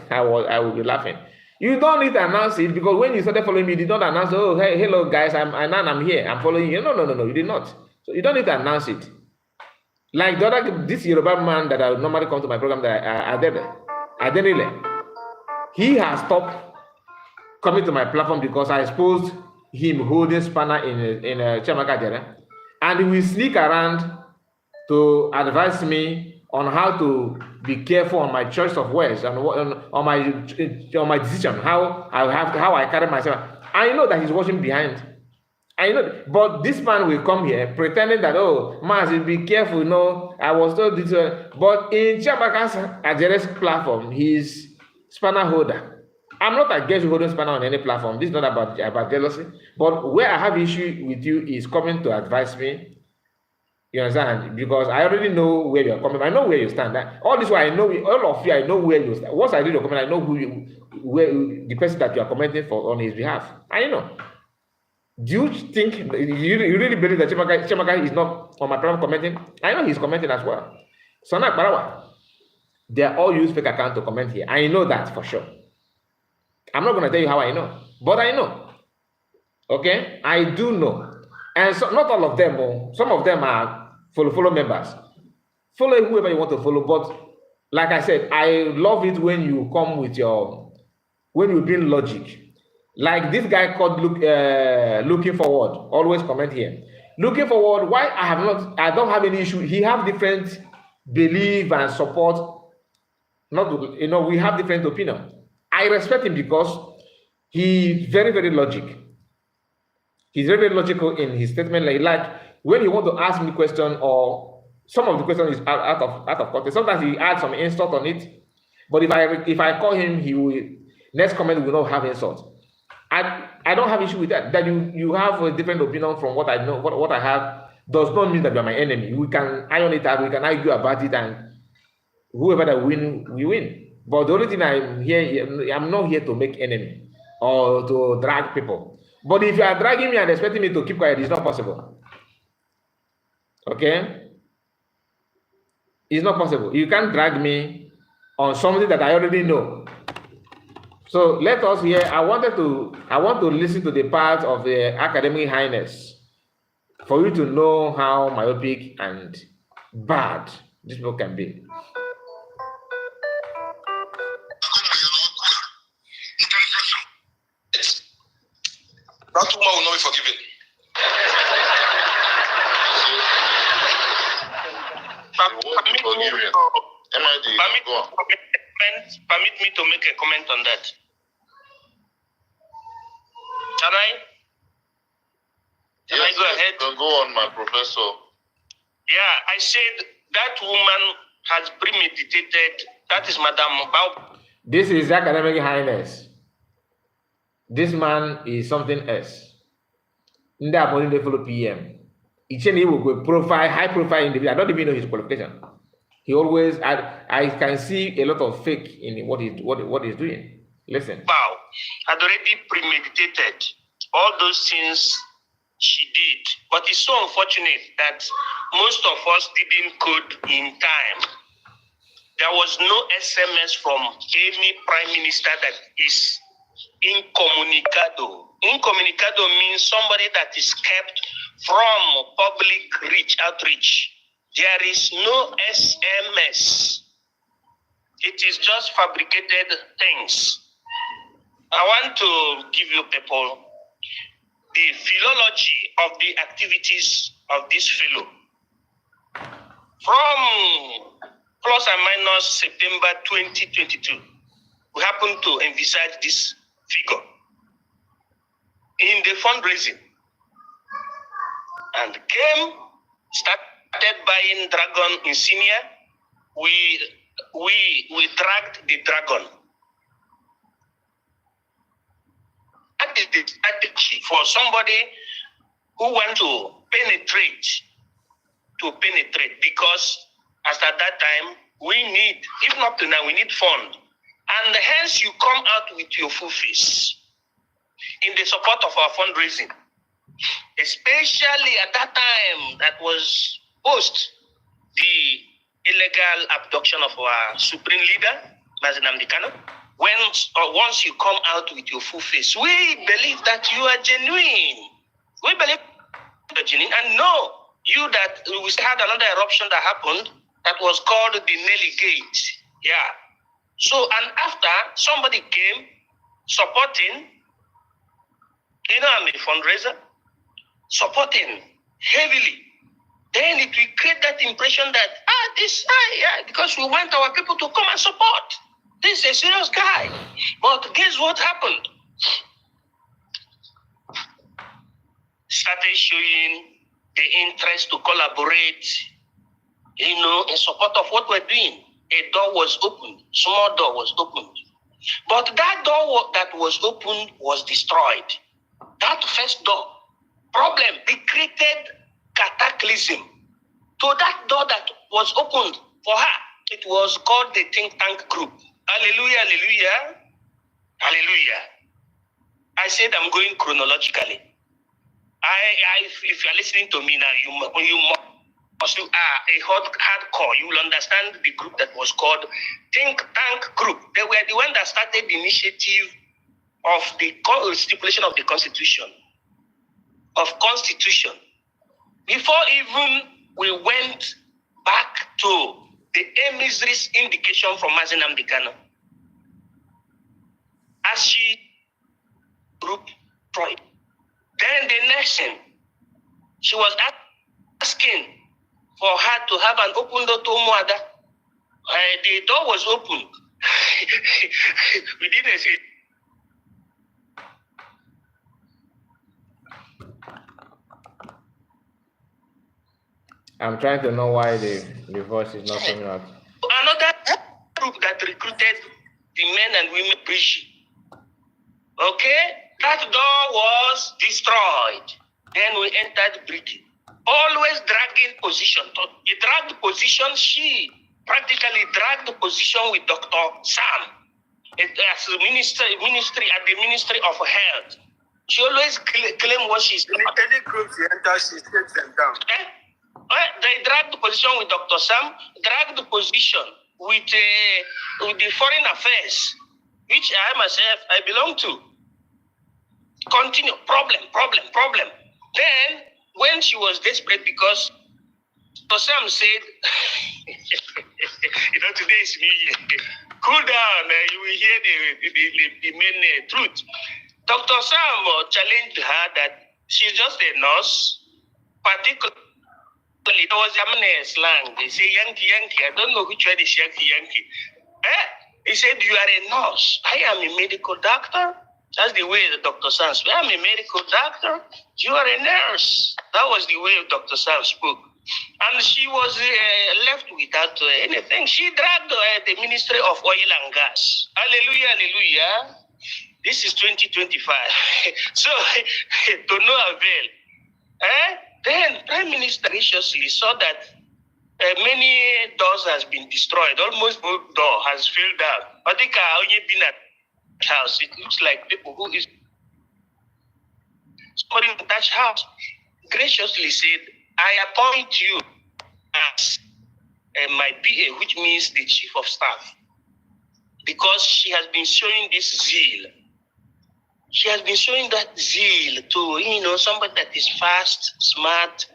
I will be laughing. You don't need to announce it, because when you started following me, you did not announce. Oh, hey, hello guys, I'm here. I'm following you. No, you did not. So you don't need to announce it. Like this Yoruba man that I would normally come to my program, that Adenile, he has stopped coming to my platform because I exposed him holding spanner in Chiamaka Jere, and he will sneak around to advise me on how to be careful on my choice of words and on my decision, how I carry myself. I know that he's watching behind. I know, but this man will come here pretending that, oh, Mazi, be careful. No, I was told this. But in Chiamaka's Ajere's platform, he's spanner holder. I'm not against holding spanner on any platform. This is not about jealousy. But where I have issue with you is coming to advise me. You understand? Because I already know where you're coming. I know where you stand. All this way, I know all of you. I know where you stand. Once I read your comment, I know where the person that you are commenting for on his behalf. I know. Do you think you really believe that Chiamaka is not on my platform commenting? I know he's commenting as well. Sonak Barawa, they are all use fake account to comment here. I know that for sure. I'm not going to tell you how I know, but I know. Okay, I do know, and so not all of them. Some of them are follow members. Follow whoever you want to follow, but like I said, I love it when you come with when you bring logic. Like this guy called Looking Forward, always comment here. Looking Forward, why I don't have any issue. He have different belief and support. We have different opinion. I respect him because he's very, very logical. He's very, very logical in his statement. Like when he want to ask me question, or some of the question is out of context. Sometimes he adds some insult on it. But if I call him, he will next comment will not have insult. I don't have issue with that. That you have a different opinion from what I know, what I have, does not mean that you are my enemy. We can iron it out, we can argue about it, and whoever that win, we win. But the only thing I'm not here to make enemy or to drag people. But if you are dragging me and expecting me to keep quiet, it's not possible. Okay? It's not possible. You can't drag me on something that I already know. So let us hear. I want to listen to the part of the academic highness for you to know how myopic and bad this book can be. That woman will not be forgiven. Permit me to make a comment on that. Can I go ahead? Go on, my professor. Yeah, I said that woman has premeditated. That is Madame Bao. This is academic highness. This man is something else. In the appointing they follow PM. Each and he will go profile, high profile individual. I don't even know his qualification. He always, I can see a lot of fake in what he's doing. Listen. Wow, had already premeditated all those things she did. But it's so unfortunate that most of us didn't code in time. There was no SMS from any prime minister that is incommunicado. Incommunicado means somebody that is kept from public outreach. There is no SMS. It is just fabricated things. I want to give you people the philology of the activities of this fellow. From plus and minus September 2022, we happen to envisage this figure in the fundraising and started buying dragon insignia. We dragged the dragon. That is the strategy for somebody who wants to penetrate, because as at that time, we need, even up to now, we need fund. And hence you come out with your full face in the support of our fundraising. Especially at that time that was post the illegal abduction of our supreme leader, Mazi Nnamdi Kanu. Once you come out with your full face, we believe that you are genuine. We believe you are genuine. And no, you that we had another eruption that happened that was called the Nelly Gate. Yeah. So, and after somebody came supporting, I'm a fundraiser, supporting heavily, then it will create that impression that, because we want our people to come and support. This is a serious guy. But guess what happened? Started showing the interest to collaborate, in support of what we're doing. A door was opened, small door was opened. But that door that was opened was destroyed. That first door, problem, it created cataclysm. To that door that was opened for her, it was called the think tank group. Hallelujah, hallelujah, hallelujah. I said I'm going chronologically. If you're listening to me now, you must a hardcore. You will understand the group that was called Think Tank Group. They were the one that started the initiative of the stipulation of the Constitution. Before even we went back to the emissary's indication from Mazi Nnamdi Kanu, as she group tried. Then the next thing, she was asking for her to have an open door to Umuada. The door was opened. We didn't say. I'm trying to know why the voice is not coming out. Another group that recruited the men and women preaching. Okay? That door was destroyed. Then we entered Britain. Always dragging position. He dragged position. She practically dragged the position with Dr. Sam as the ministry at the Ministry of Health. She always claim what she's in any group she enters, she takes them down. They dragged the position with Dr. Sam, dragged the position with the Foreign Affairs, which I myself I belong to. Continue, problem. Then, when she was desperate because Dr. Sam said, today is New Year. Cool down, you will hear the main truth. Dr. Sam challenged her that she's just a nurse, particularly it was Yamane slang. They say Yankee. I don't know which one is Yankee. He said, you are a nurse. I am a medical doctor. That's the way the Dr. Sam spoke. I'm a medical doctor. You are a nurse. That was the way Dr. Sam spoke. And she was left without anything. She dragged the Ministry of Oil and Gas. Hallelujah, hallelujah. This is 2025. So, to no avail. Then Prime Minister graciously saw that many doors has been destroyed. Almost all door has fell down. I think I only been at house. It looks like people who is somebody in that house graciously said, I appoint you as my PA, which means the chief of staff, because she has been showing this zeal. She has been showing that zeal to, somebody that is fast, smart.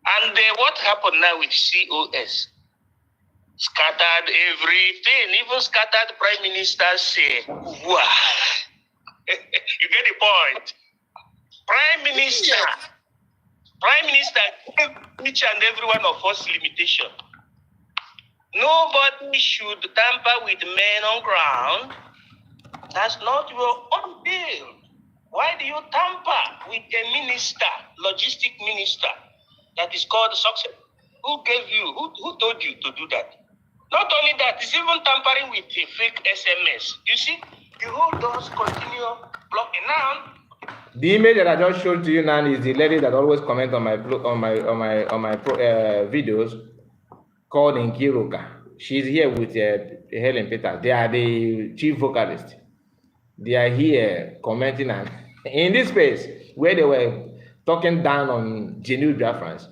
And what happened now with COS? Scattered everything, even scattered prime ministers say, wow. You get the point. Prime Minister gave each and every one of us limitation. Nobody should tamper with men on ground. That's not your own bill. Why do you tamper with a minister, logistic minister, that is called success? Who gave you, who told you to do that? Not only that, it's even tampering with a fake SMS. You see, the whole doors continue blocking now. The image that I just showed to you now is the lady that always comments on my videos, called Nkiruka. She's here with Helen Peters. They are the chief vocalist. They are here commenting and in this space where they were talking down on genuine Biafrans.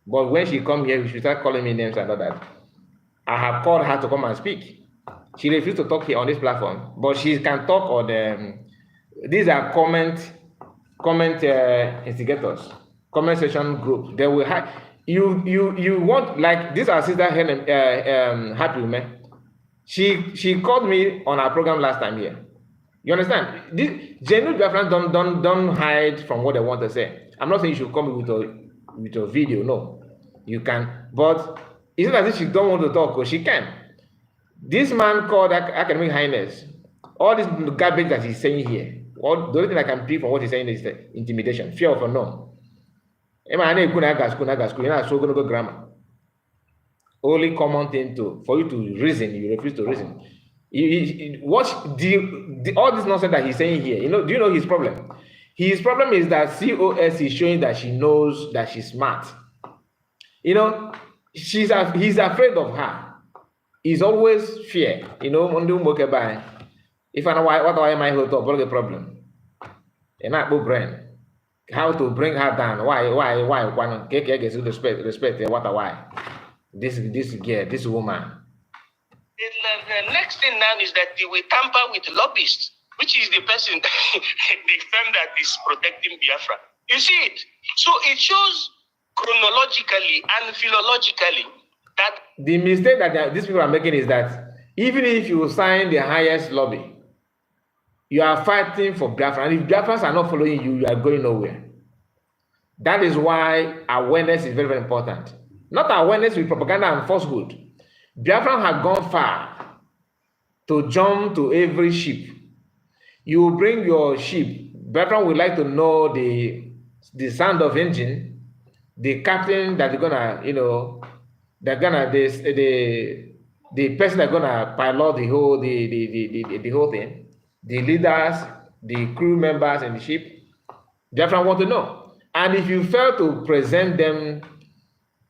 But when she come here, she start calling me names and all that. I have called her to come and speak. She refused to talk here on this platform, but she can talk on the. These are comment instigators, comment section group. They will have you want, like this our sister Helen Happy Woman. She called me on our program last time here. You understand? This genuine Biafrans don't hide from what they want to say. I'm not saying you should come with a video. No, you can, but it's not as if she don't want to talk, because she can. This man called Academic Highness. All this garbage that he's saying here. The only thing I can pick from what he's saying is the intimidation, fear of unknown. You're not so going to go grammar. Only common thing for you to reason, you refuse to reason. Watch all this nonsense that he's saying here. Do you know his problem? His problem is that COS is showing that she knows that she's smart. He's afraid of her. He's always fear. If I know what am I hold up, what's the problem? And not brain. How to bring her down? Why? One respect. Why? This girl, this woman. The next thing now is that they will tamper with lobbyists, which is the person, the firm that is protecting Biafra. You see it? So it shows chronologically and philologically that the mistake that these people are making is that even if you sign the highest lobby, you are fighting for Biafra, and if Biafrans are not following you, you are going nowhere. That is why awareness is very, very important. Not awareness with propaganda and falsehood. Biafran have gone far to jump to every ship. You bring your ship. Biafran would like to know the sound of engine, the captain that they're gonna, the person that's gonna pilot the whole thing, the leaders, the crew members in the ship. Biafra want to know. And if you fail to present them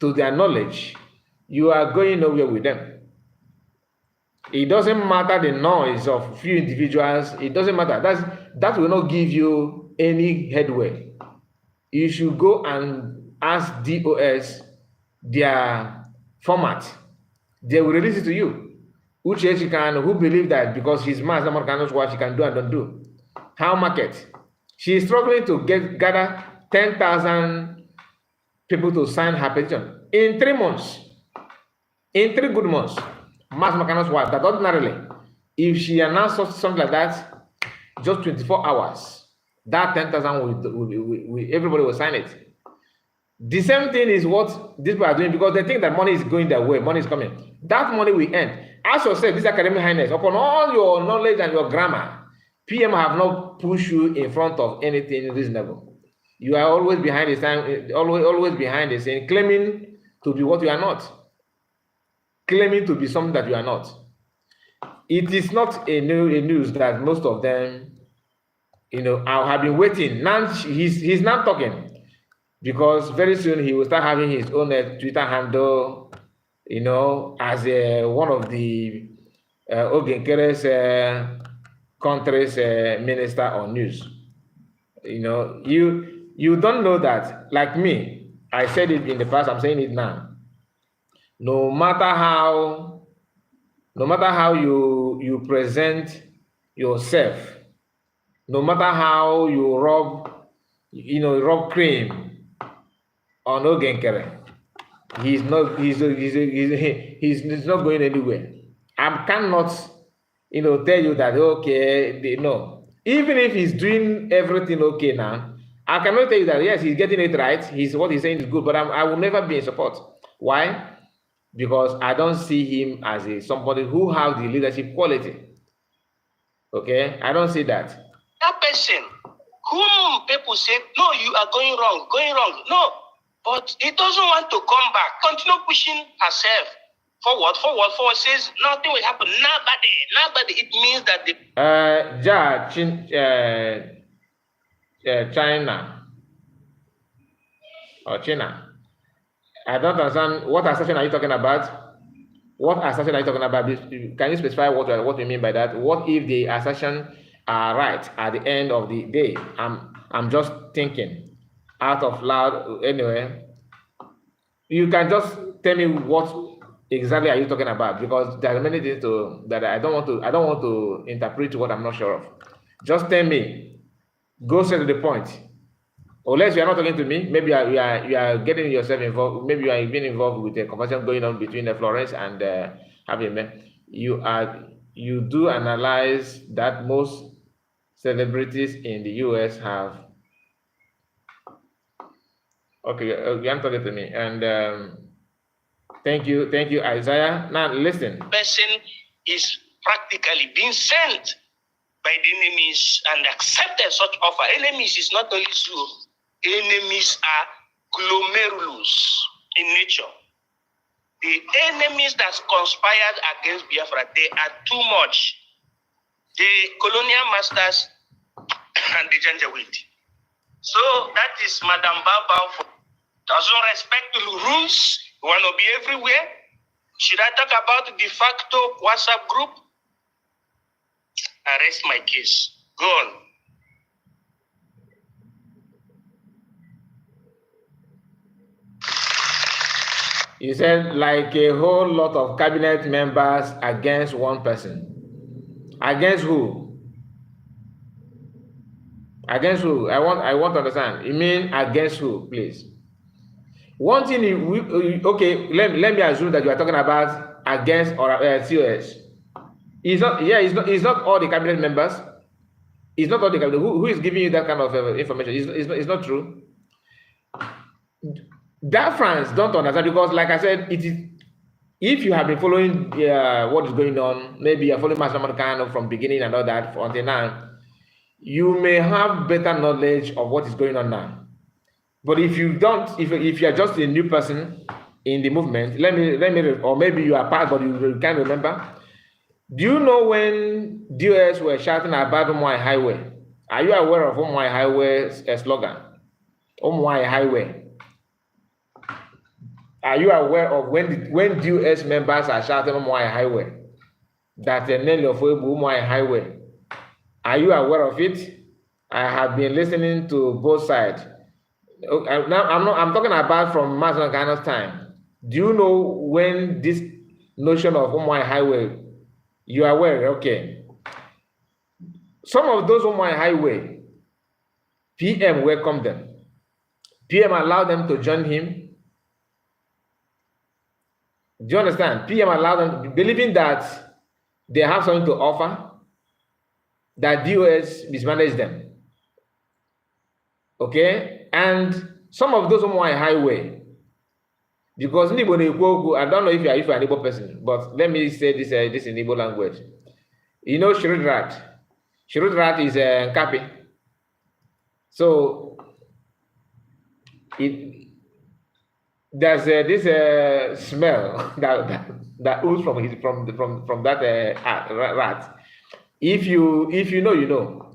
to their knowledge, you are going nowhere with them. It doesn't matter the noise of few individuals. It doesn't matter. That will not give you any headway. You should go and ask DOS their format. They will release it to you. Uche can, who believe that because he's mass, someone cannot what she can do and don't do. How market? She is struggling to gather 10,000 people to sign her petition in 3 months. In 3 good months. Mass Macana's wife, that ordinarily, if she announced something like that, just 24 hours, that 10,000 will everybody will sign it. The same thing is what these people are doing because they think that money is going their way, money is coming. That money will end. Ask yourself, this academic highness, upon all your knowledge and your grammar, PM have not pushed you in front of anything reasonable. You are always behind the scene, always behind the scene, claiming to be what you are not. Claiming to be something that you are not. It is not a news that most of them, have been waiting. Now he's not talking because very soon he will start having his own Twitter handle, as one of the Ogenkere's country's minister on news. You don't know that. Like me, I said it in the past. I'm saying it now. No matter how you present yourself, no matter how you rub cream on Ogenkere, he's not going anywhere. I cannot, tell you that okay, no. Even if he's doing everything okay now, I cannot tell you that yes, he's getting it right. What he's saying is good, but I will never be in support. Why? Because I don't see him as somebody who has the leadership quality. Okay, I don't see that. That person whom people say, no, you are going wrong. No, but he doesn't want to come back. Continue pushing herself forward. Says nothing will happen. Nobody. It means that China or China. I don't understand. What assertion are you talking about? What assertion are you talking about? Can you specify what you mean by that? What if the assertion are right at the end of the day? I'm just thinking out of loud. Anyway, you can just tell me what exactly are you talking about, because there are many things that I don't want to interpret what I'm not sure of. Just tell me. Go straight to the point. Unless you are not talking to me, maybe you are getting yourself involved. Maybe you are being involved with a conversation going on between Florence and Javier. You do analyze that most celebrities in the US have. Okay, you are talking to me, and thank you, Isaiah. Now listen. Person is practically being sent by the enemies and accepted such offer. Enemies is not only Zoo. Enemies are glomerulus in nature. The enemies that conspired against Biafra, they are too much. The colonial masters and the Janjaweed. So that is Madame Baba. Doesn't respect the rules. You want to be everywhere. Should I talk about the de facto WhatsApp group? I rest my case. Go on. You said like a whole lot of cabinet members against one person. Against who? Against who? I want to understand. You mean against who, please? One thing, okay, let me assume that you are talking about against or COS. It's not all the cabinet members. It's not all the cabinet. Who is giving you that kind of information? It's not true. That France don't understand, because like I said, it is, if you have been following what is going on, maybe you're following Master Americano from beginning and all that until now, you may have better knowledge of what is going on now. But if you don't, if you are just a new person in the movement, let me, or maybe you are part, but you can't remember. Do you know when DOS were shouting about Moai Highway? Are you aware of Omwai Highway slogan? Omwai Highway. Are you aware of when DOS members are shouting Omwai Highway? That the name of Omwai Highway. Are you aware of it? I have been listening to both sides. Now I'm talking about from Master Ghana's time. Do you know when this notion of Omwai Highway? You are aware, okay? Some of those Omwai Highway, PM welcomed them. PM allowed them to join him. Do you understand? PM allowed them, believing that they have something to offer, that DOS mismanaged them. Okay? And some of those Omwai Highway, because I don't know if you're an Igbo person, but let me say this in Igbo language. You know Shirudrat. Shirudrat is a Nkapi. So there's this smell that oozes from that rat. If you know, you know.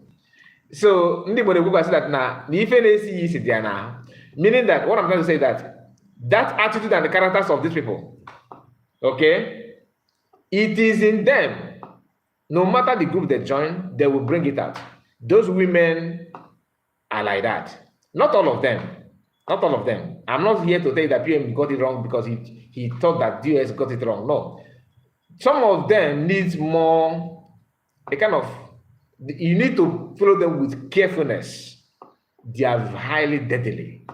So say that now, meaning that what I'm trying to say is that attitude and the characters of these people, okay, it is in them. No matter the group they join, they will bring it out. Those women are like that. Not all of them. Not all of them. I'm not here to tell you that PM got it wrong because he thought that DOS got it wrong. No. Some of them need more, you need to follow them with carefulness. They are highly deadly.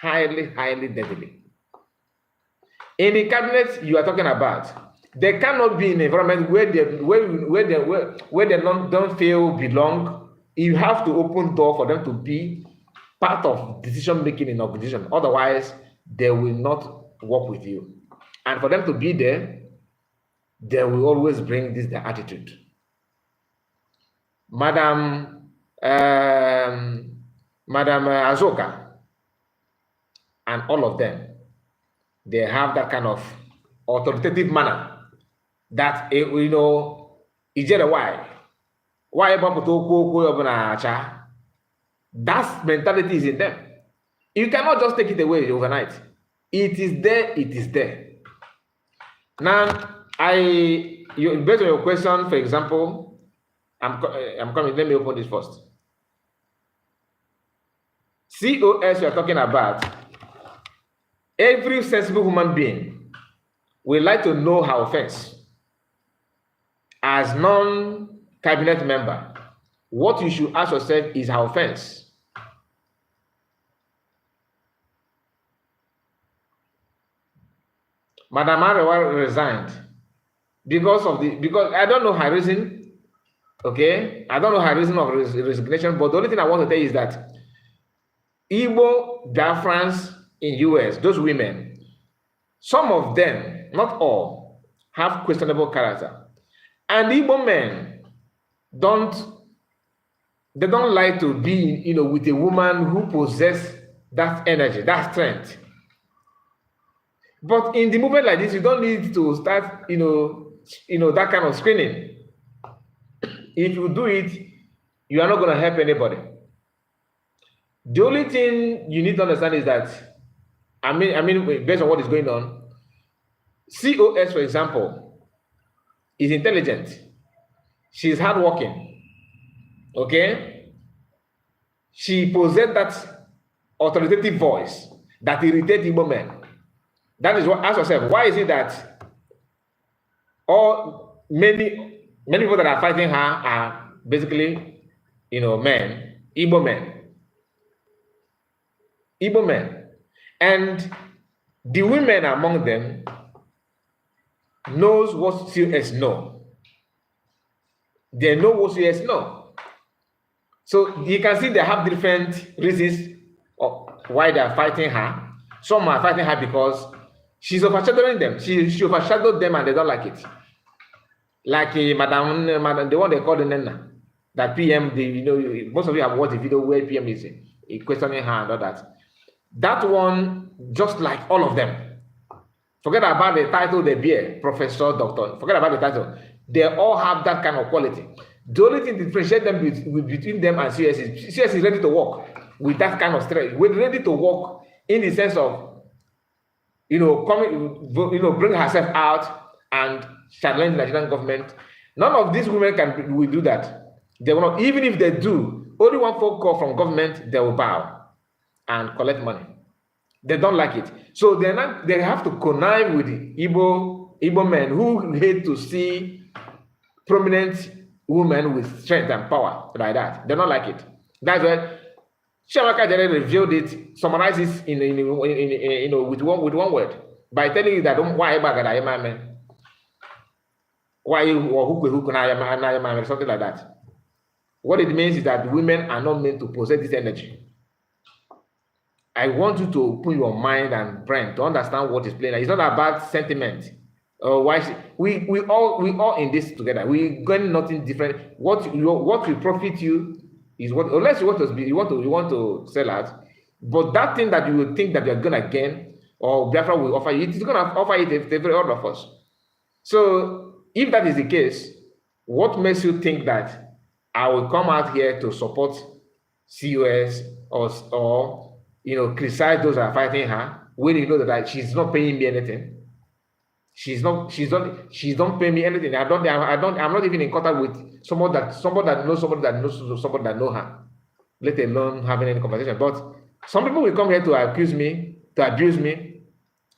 Highly, highly deadly. In the cabinet you are talking about, they cannot be in an environment where they don't feel belong. You have to open door for them to be part of decision making in organization. Otherwise, they will not work with you. And for them to be there, they will always bring this their attitude. Madam Azoka and all of them, they have that kind of authoritative manner that you know, why that mentality is in them. You cannot just take it away overnight. It is there, it is there. Now, based on your question, for example, I'm coming, let me open this first. COS we are talking about, every sensible human being would like to know her offense. As non-cabinet member, what you should ask yourself is her offense. Madam Arewa resigned because I don't know her reason. Okay, I don't know her reason of resignation, but the only thing I want to tell you is that Igbo Biafrans in US, those women, some of them, not all, have questionable character. And Igbo men don't like to be, you know, with a woman who possesses that energy, that strength. But in the movement like this, you don't need to start, you know, that kind of screening. If you do it, you are not going to help anybody. The only thing you need to understand is that, I mean, based on what is going on, COS, for example, is intelligent. She's hardworking. Okay? She possesses that authoritative voice that irritates Igbo men. That is what, ask yourself, why is it that many people that are fighting her are basically, you know, men, Igbo men. Igbo men. And the women among them knows what CS know. They know what CS know. So you can see they have different reasons why they are fighting her. Some are fighting her because she's overshadowing them. She overshadowed them and they don't like it. Like Madam, the one they call the Nena, that PM, most of you have watched the video where PM is questioning her and all that. That one, just like all of them, forget about the title they bear, professor, doctor, forget about the title. They all have that kind of quality. The only thing to differentiate them between them and CS is ready to work with that kind of strength. We're ready to work in the sense of, bring herself out and challenge the Nigerian government. None of these women will do that. They will not. Even if they do, only one phone call from government, they will bow and collect money. They don't like it. So they have to connive with the Igbo men who hate to see prominent women with strength and power like that. They don't like it. That's why Chiamaka Jere revealed it, summarized it with one word by telling you that why something like that. What it means is that women are not meant to possess this energy. I want you to open your mind and brain to understand what is playing. It's not about sentiment. We all in this together. We gain nothing different. What will profit you is what, unless you want to sell out. But that thing that you will think that you're gonna gain, or Biafra will offer you, it's gonna offer it to every all of us. So if that is the case, what makes you think that I will come out here to support COS or criticize those that are fighting her when you know that she's not paying me anything? She's not paying me anything. I'm not even in contact with somebody that knows somebody that know her, let alone having any conversation. But some people will come here to accuse me, to abuse me,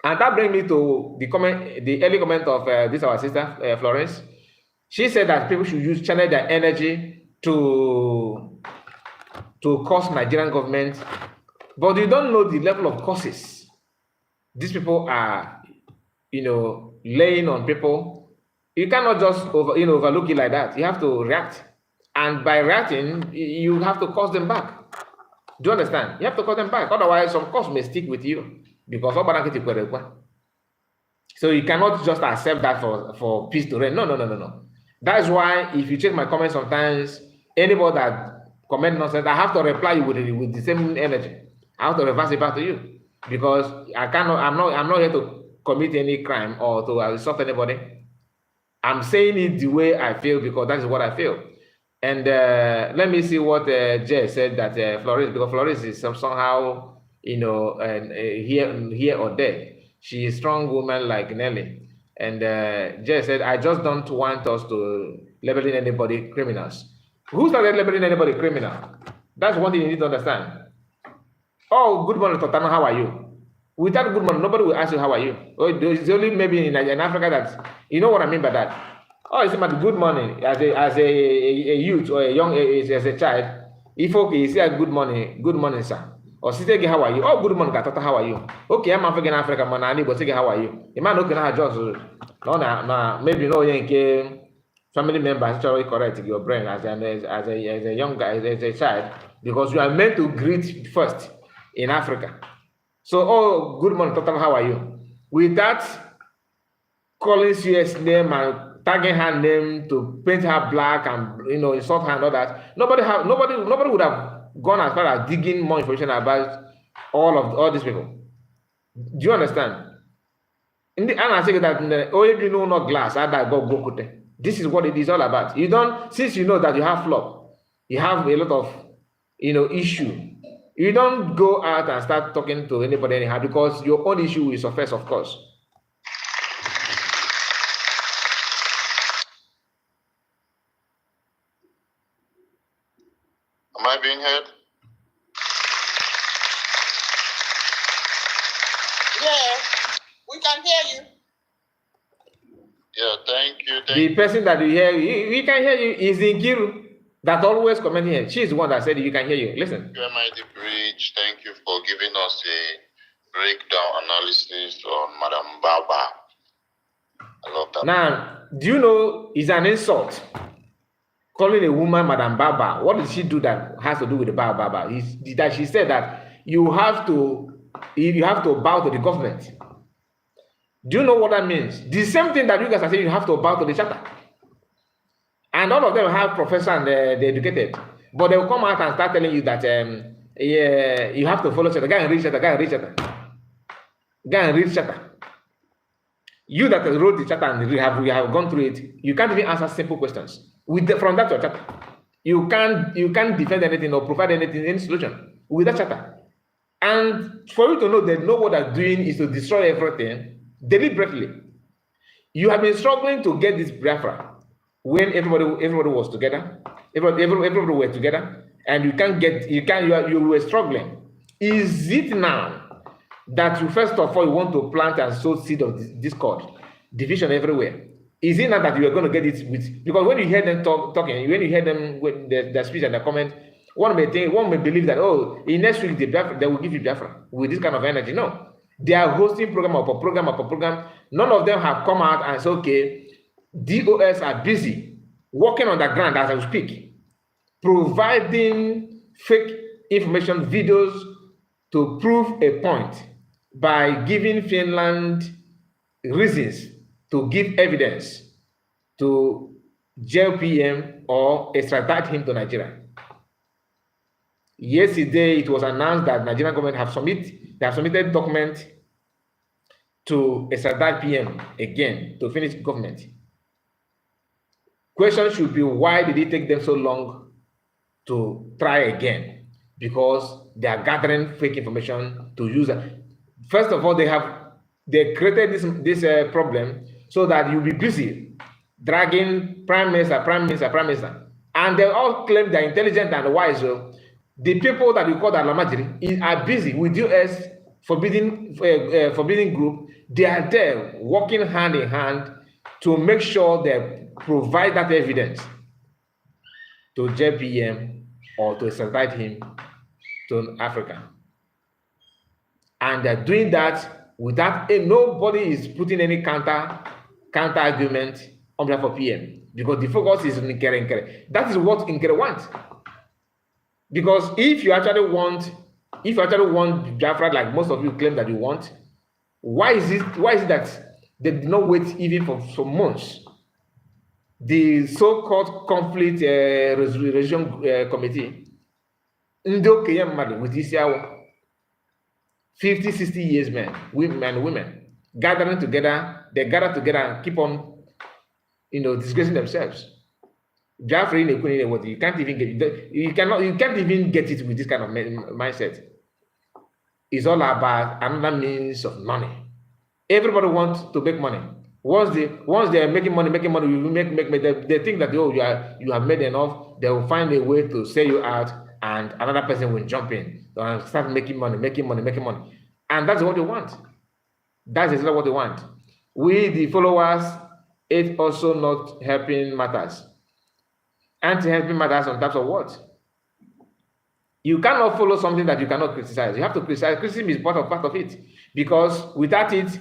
and that brings me to the early comment of this our sister Florence. She said that people should channel their energy to curse Nigerian government, but you don't know the level of curses these people are, laying on people. You cannot just overlook it like that. You have to react, and by reacting, you have to curse them back. Do you understand? You have to curse them back. Otherwise, some curse may stick with you because so you cannot just accept that for peace to reign. No. That's why if you check my comments sometimes, anybody that comment nonsense, I have to reply you with the same energy. I have to reverse it back to you because I'm not here to commit any crime or to assault anybody. I'm saying it the way I feel because that is what I feel. And let me see what Jay said that Flores, because Flores is somehow here or there. She is a strong woman like Nelly. And Jay said, I just don't want us to labeling anybody criminals. Who started labeling anybody criminal? That's one thing you need to understand. Oh, good morning, Totano, how are you? Without good morning, nobody will ask you how are you. It's only maybe in Africa that, you know what I mean by that. Oh, it's about good morning as a youth or a young age, as a child. If okay, you say good morning, sir. Or sister, how are you? Oh, good morning, Kata, how are you? Okay, I'm African man, I need to say how are you? The man okay now just no, maybe no family members actually correct your brain as a young guy, as a child, because you are meant to greet first in Africa. So, oh, good morning, Tata, how are you? With that, calling CS name and tagging her name to paint her black and insult her and all that. Nobody would have gone as far as digging more information about all these people. Do you understand? And I say that oh, if you know not glass, I go. This is what it is all about. You don't, since you know that you have flop, you have a lot of issue. You don't go out and start talking to anybody anyhow because your own issue will surface, of course. Am I being heard? Yeah, we can hear you. Yeah, thank you. The person that you hear, we can hear you, is Nkiru that always commenting here. She's the one that said you can hear you. Listen. Mighty Bridge, thank you for giving us a breakdown analysis on Madam Baba. I love that. Now, do you know it's an insult calling a woman Madam Baba? What did she do that has to do with the Baba? That she said that you have to bow to the government. Do you know what that means? The same thing that you guys are saying, you have to bow to the charter. And all of them have professor and they're educated. But they will come out and start telling you that you have to follow charter. Go and read charter. You that wrote the charter and we have gone through it, you can't even answer simple questions. From that your charter, you can't defend anything or provide anything, any solution with that charter. And for you to know that what they're doing is to destroy everything deliberately. You have been struggling to get this Biafra when everybody was together, everybody were together, and you were struggling. Is it now that you first of all you want to plant and sow seed of discord, division everywhere? Is it not that you are going to get it with, because when you hear them talking, when you hear them with their speech and their comment, one may believe that, oh, in next week they will give you Biafra with this kind of energy. No, they are hosting program upon program upon program. None of them have come out and said, okay, DOS are busy working on the ground as I speak, providing fake information videos to prove a point by giving Finland reasons to give evidence to jail PM or extradite him to Nigeria. Yesterday, it was announced that Nigerian government have submitted document to extradite PM again to finish government. Question should be, why did it take them so long to try again? Because they are gathering fake information to use it. First of all, they created this problem so that you'll be busy dragging prime minister, and they all claim they're intelligent and wise. So the people that we call the Alamajiri are busy with US forbidding group. They are there working hand in hand to make sure they provide that evidence to JPM or to extradite him to Africa. And they're doing that without nobody is putting any counter argument on behalf of PM, because the focus is on Nkere. That is what Nkere wants. Because if you actually want Biafra, like most of you claim that you want, why is it that they did not wait even for some months? The so-called conflict resolution committee, with this 50, 60 years men, women, gathering together, they gather together and keep on, disgracing themselves. Biafra you can't even get it. You can't even get it with this kind of mindset. It's all about another means of money. Everybody wants to make money. Once they are making money, you make they think that you have made enough. They will find a way to sell you out, and another person will jump in and start making money, and that's what they want. That's exactly what they want. We, the followers, it's also not helping matters. Anti-helping matters on terms of what? You cannot follow something that you cannot criticize. You have to criticize. Criticism is part of it, because without it,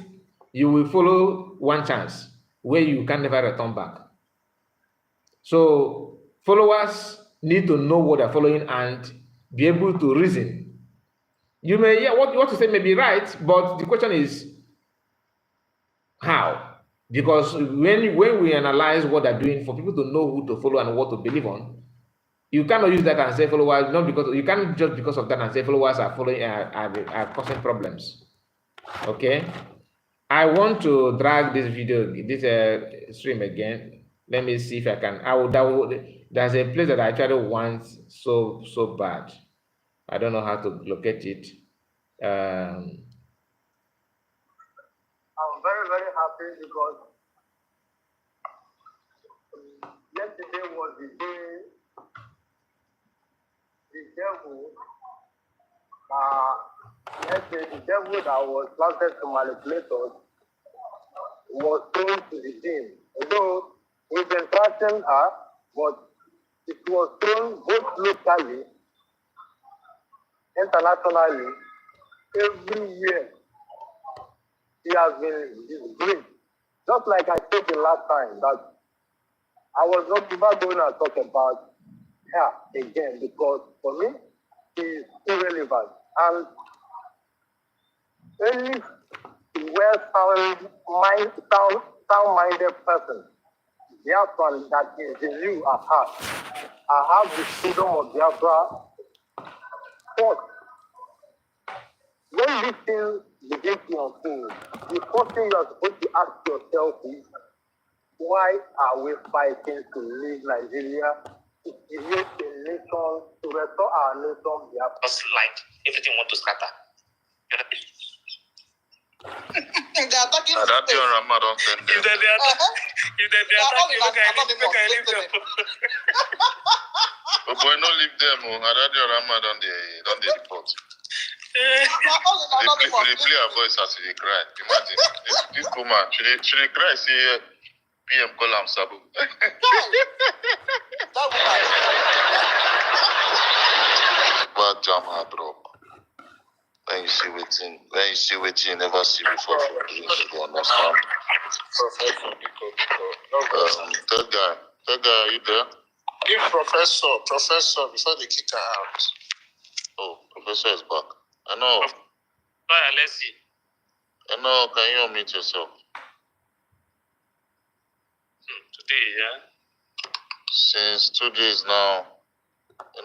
you will follow one chance where you can never return back. So followers need to know what they're following and be able to reason. You may, what you want to say may be right, but the question is how? Because when we analyze what they're doing, for people to know who to follow and what to believe on, you cannot use that and say followers, not because you can't just because of that and say followers are following are causing problems. Okay, I want to drag this video, this stream again. Let me see if I can. There's a place that I actually want so bad. I don't know how to locate it. I'm very, very happy because yesterday was the day the devil that was planted to manipulate us was thrown to the team. Although we've been tracking her, but it was thrown both locally, internationally, everywhere. He has been disgraced. Just like I said the last time, that I was not even going to talk about her again, because for me, she is irrelevant. And any sound-minded person, Biafra, that is the new at heart, I have the freedom of Biafra first. when this thing begins to unfold, the first thing you are supposed to ask yourself is, why are we fighting to leave Nigeria, to create a nation, to restore our nation? Just like everything want to scatter. They are attacking the state. Don't send them. If they attack you, look at leave them. But boy, no leave them. Adadio Rama don't they report. They play her voice as they cry. Imagine this woman, she cry, say PM call am Sabu. Bad jam hard drop. When you see waiting, you never see before for dreams, you understand. Third guy, are you there? Give professor before they kick her out. Oh, professor is back. I know. Right, let's see. I know. Can you unmute yourself? Today, yeah. Since 2 days now,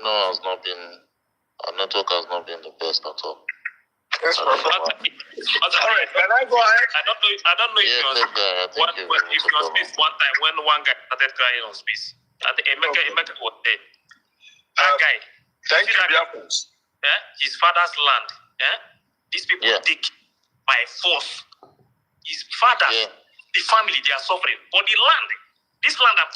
our network has not been the best at all. Yes, professor. Alright, can I go ahead? I don't know if you were on space one time when one guy started crying on space. I think Emeka was there. That guy. Thank you, Biafra. Yeah, his father's land. Yeah, these people take by force. His father, the family, they are suffering. But the land, this land I'm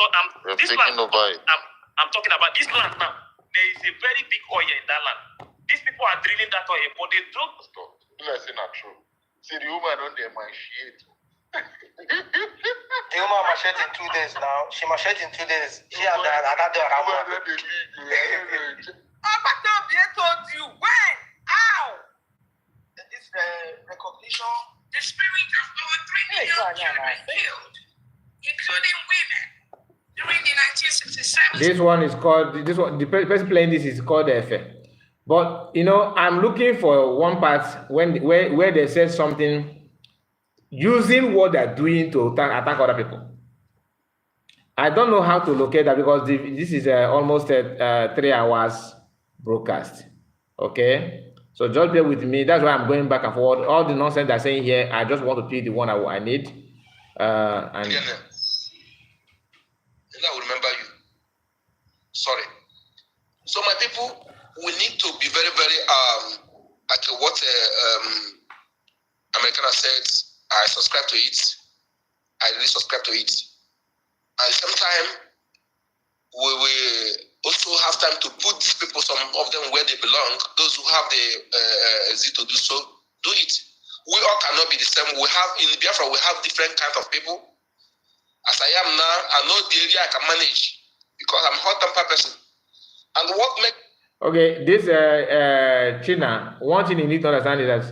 talking about this land now. There is a very big oil in that land. These people are drilling that oil, but they don't stop. Let's say not true. See, the woman on there, my shit. The woman machete in 2 days now. She machete in 2 days. She and another Rama. They told you when? How? This recognition. The spirit of over 3 million children killed, including women, during the 1967. This one is called, the person playing this is called Efe. But I'm looking for one part where they said something using what they're doing to attack other people. I don't know how to locate that because this is almost a 3 hours broadcast. Okay, so just bear with me. That's why I'm going back and forward. All the nonsense they're saying here, I just want to pick the one I need. And I will remember you. Sorry. So my people, we need to be very, very at what Americana said. I subscribe to it. I really subscribe to it. At the same time, we will also have time to put these people, some of them where they belong. Those who have the zeal to do so, do it. We all cannot be the same. We have in Biafra, we have different kinds of people. As I am now, I know the area I can manage because I'm a hot-tempered person. And what makes okay, this China, one thing you need to understand is that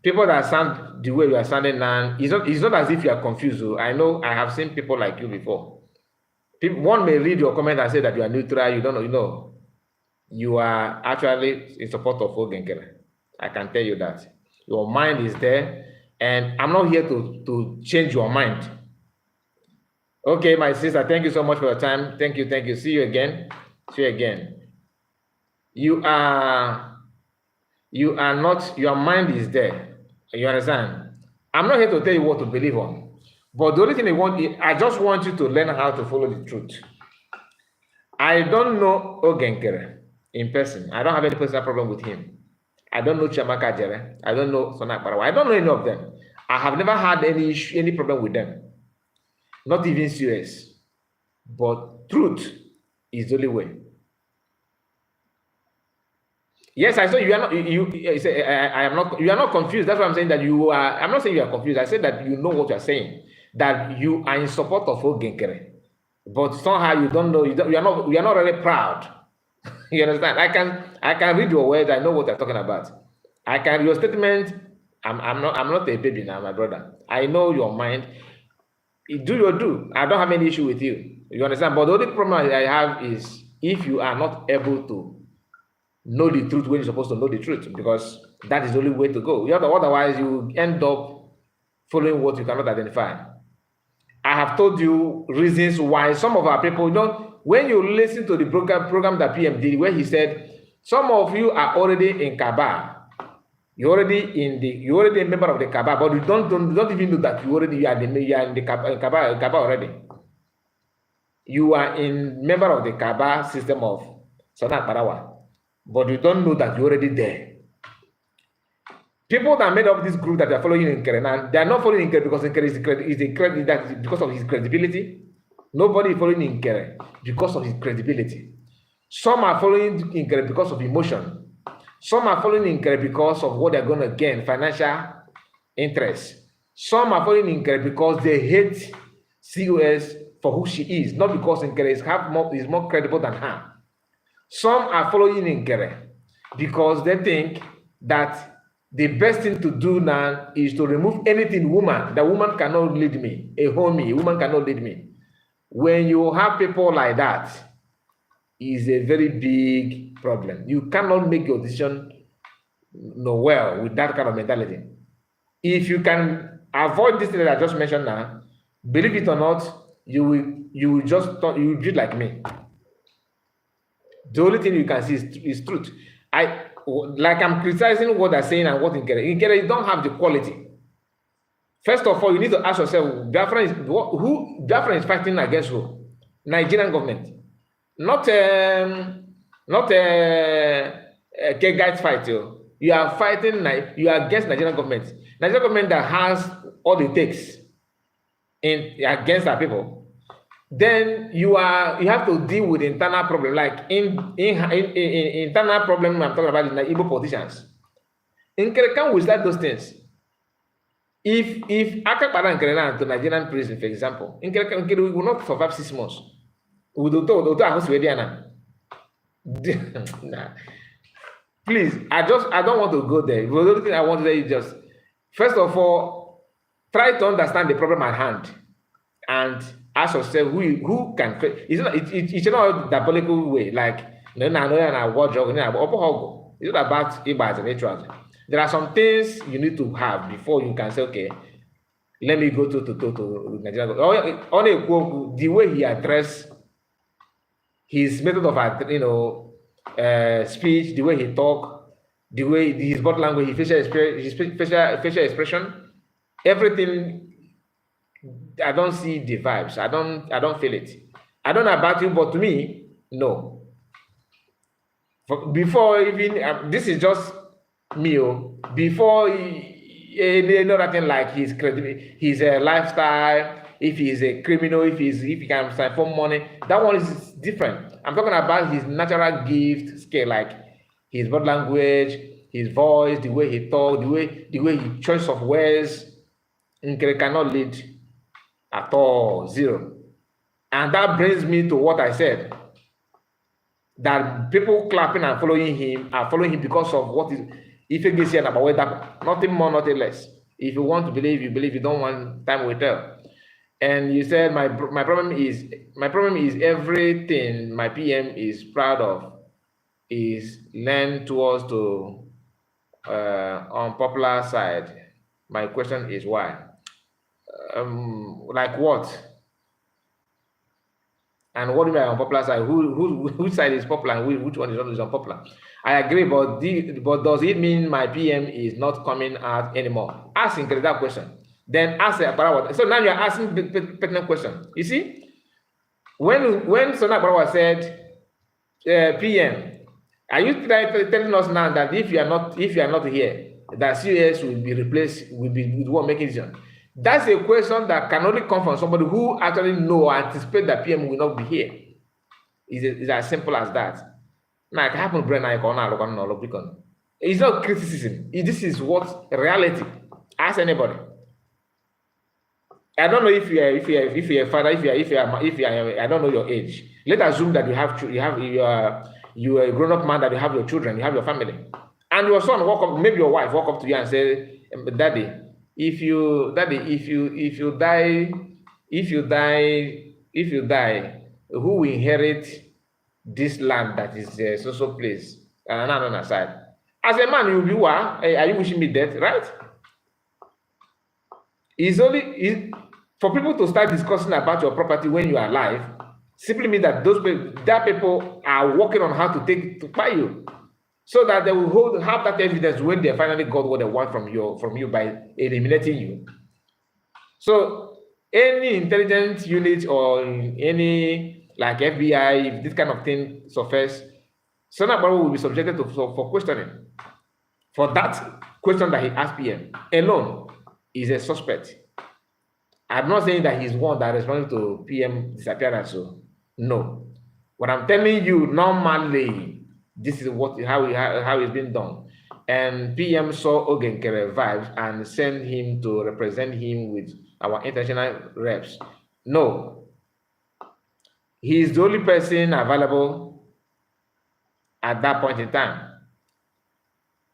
people that sound the way you are sounding now, it's not as if you are confused. I know I have seen people like you before. One may read your comment and say that you are neutral, you don't know. You are actually in support of Ogenkere. I can tell you that. Your mind is there, and I'm not here to change your mind. Okay, my sister, thank you so much for your time. Thank you. See you again. You are not, your mind is there. You understand? I'm not here to tell you what to believe on. But the only thing I just want you to learn how to follow the truth. I don't know Ogenkere in person. I don't have any personal problem with him. I don't know Chiamaka Jere. I don't know Sonak Barawa. I don't know any of them. I have never had any problem with them. Not even serious. But truth is the only way. Yes, I saw you are not. I am not. You are not confused. That's why I'm saying that you are. I'm not saying you are confused. I said that you know what you are saying. That you are in support of Ogenkere, but somehow you don't know. You are not really proud. You understand? I can read your words. I know what you're talking about. Your statement. I'm not a baby now, my brother. I know your mind. Do your do. I don't have any issue with you. You understand? But the only problem I have is if you are not able to know the truth when you're supposed to know the truth, because that is the only way to go. Otherwise, you end up following what you cannot identify. I have told you reasons why some of our people, when you listen to the program that PM did, where he said, some of you are already in Kaaba. You're already a member of the Kaba, but you don't even know that you are in the Kaba already. You are in member of the Kaba system of Sonat Parawa, but you don't know that you're already there. People that made up this group that are following Nkere, they are not following Nkere because Nkere is because of his credibility. Nobody is following Nkere because of his credibility. Some are following Nkere because of emotion. Some are following Nkere because of what they're going to gain, financial interest. Some are following Nkere because they hate COS for who she is, not because Nkere is more credible than her. Some are following Nkere because they think that the best thing to do now is to remove anything woman. The woman cannot lead me. A woman cannot lead me. When you have people like that, is a very big problem. You cannot make your decision well with that kind of mentality. If you can avoid this thing that I just mentioned now, believe it or not, you will be like me. The only thing you can see is truth. I'm criticizing what they're saying and what Nkere you don't have the quality. First of all, you need to ask yourself, Biafra is fighting against who? Nigerian government. Not a guys fight. You are fighting, you are against Nigerian government. Nigerian government that has all it takes against our people. Then you have to deal with internal problem, like internal problem I'm talking about in the Igbo politicians. Nkere can withstand those things. If Akakpara Nkere to Nigerian prison, for example, Nkere will not survive 6 months. Please, I don't want to go there. The only thing I want to say is just, first of all, try to understand the problem at hand and ask yourself who can. It's not a diabolical way, like it's not about Iba and natural. There are some things you need to have before you can say, okay, let me go to Nigeria. The way he addressed his method of speech, the way he talk, the way his body language, his facial expression, everything. I don't see the vibes. I don't feel it. I don't know about you, but to me, no. Before even this is just me. Before another thing like his credibility, his lifestyle. If he's a criminal, if he can siphon money, that one is different. I'm talking about his natural gift scale, like his body language, his voice, the way he talk, the way he choice of words. Nkere cannot lead at all, zero. And that brings me to what I said, that people clapping and following him are following him because of what is if it gets here about nothing more, nothing less. If you want to believe, you believe. You don't want, time will tell. And you said my problem is everything my PM is proud of is learn towards to unpopular side. My question is why? Like what? And what do you mean unpopular side? Which side is popular and which one is unpopular? I agree, but does it mean my PM is not coming out anymore? Asking that question. Then ask about. So now you're asking pertinent question. You see, when Sona Barawa said, PM, are you telling us now that if you are not here, that COS will be replaced with one making decision? That's a question that can only come from somebody who actually know or anticipate that PM will not be here. It's as simple as that. Now, it happened, it's not criticism. This is what reality. Ask anybody. I don't know if you're a father, if you are, I don't know your age. Let's assume that you are a grown-up man, that you have your children, you have your family, and your son walk up, maybe your wife walk up to you and say, Daddy, if you die, who will inherit this land that is so place? And on aside. As a man, you'll be what? Are you wishing me death, right? It's only for people to start discussing about your property when you are alive, simply means that that people are working on how to buy you. so that they will have that evidence when they finally got what they want from you by eliminating you. So any intelligence unit or any like FBI, if this kind of thing surface, Senator will be subjected to for questioning for that question that he asked PM alone is a suspect. I'm not saying that he's one that responded to PM disappearance. So no, what I'm telling you, normally this is how it's been done. And PM saw Ogenkere vibes and sent him to represent him with our international reps. No, he is the only person available at that point in time.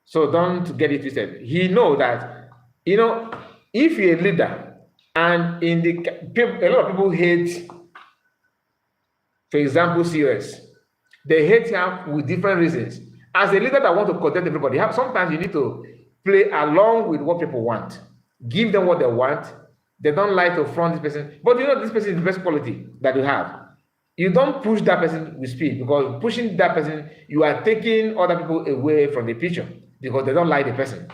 So don't get it twisted. He know that, if you're a leader and a lot of people hate, for example, CS, they hate him with different reasons. As a leader that want to content everybody, sometimes you need to play along with what people want. Give them what they want. They don't like to front this person, but this person is the best quality that you have. You don't push that person with speed, because pushing that person, you are taking other people away from the picture because they don't like the person.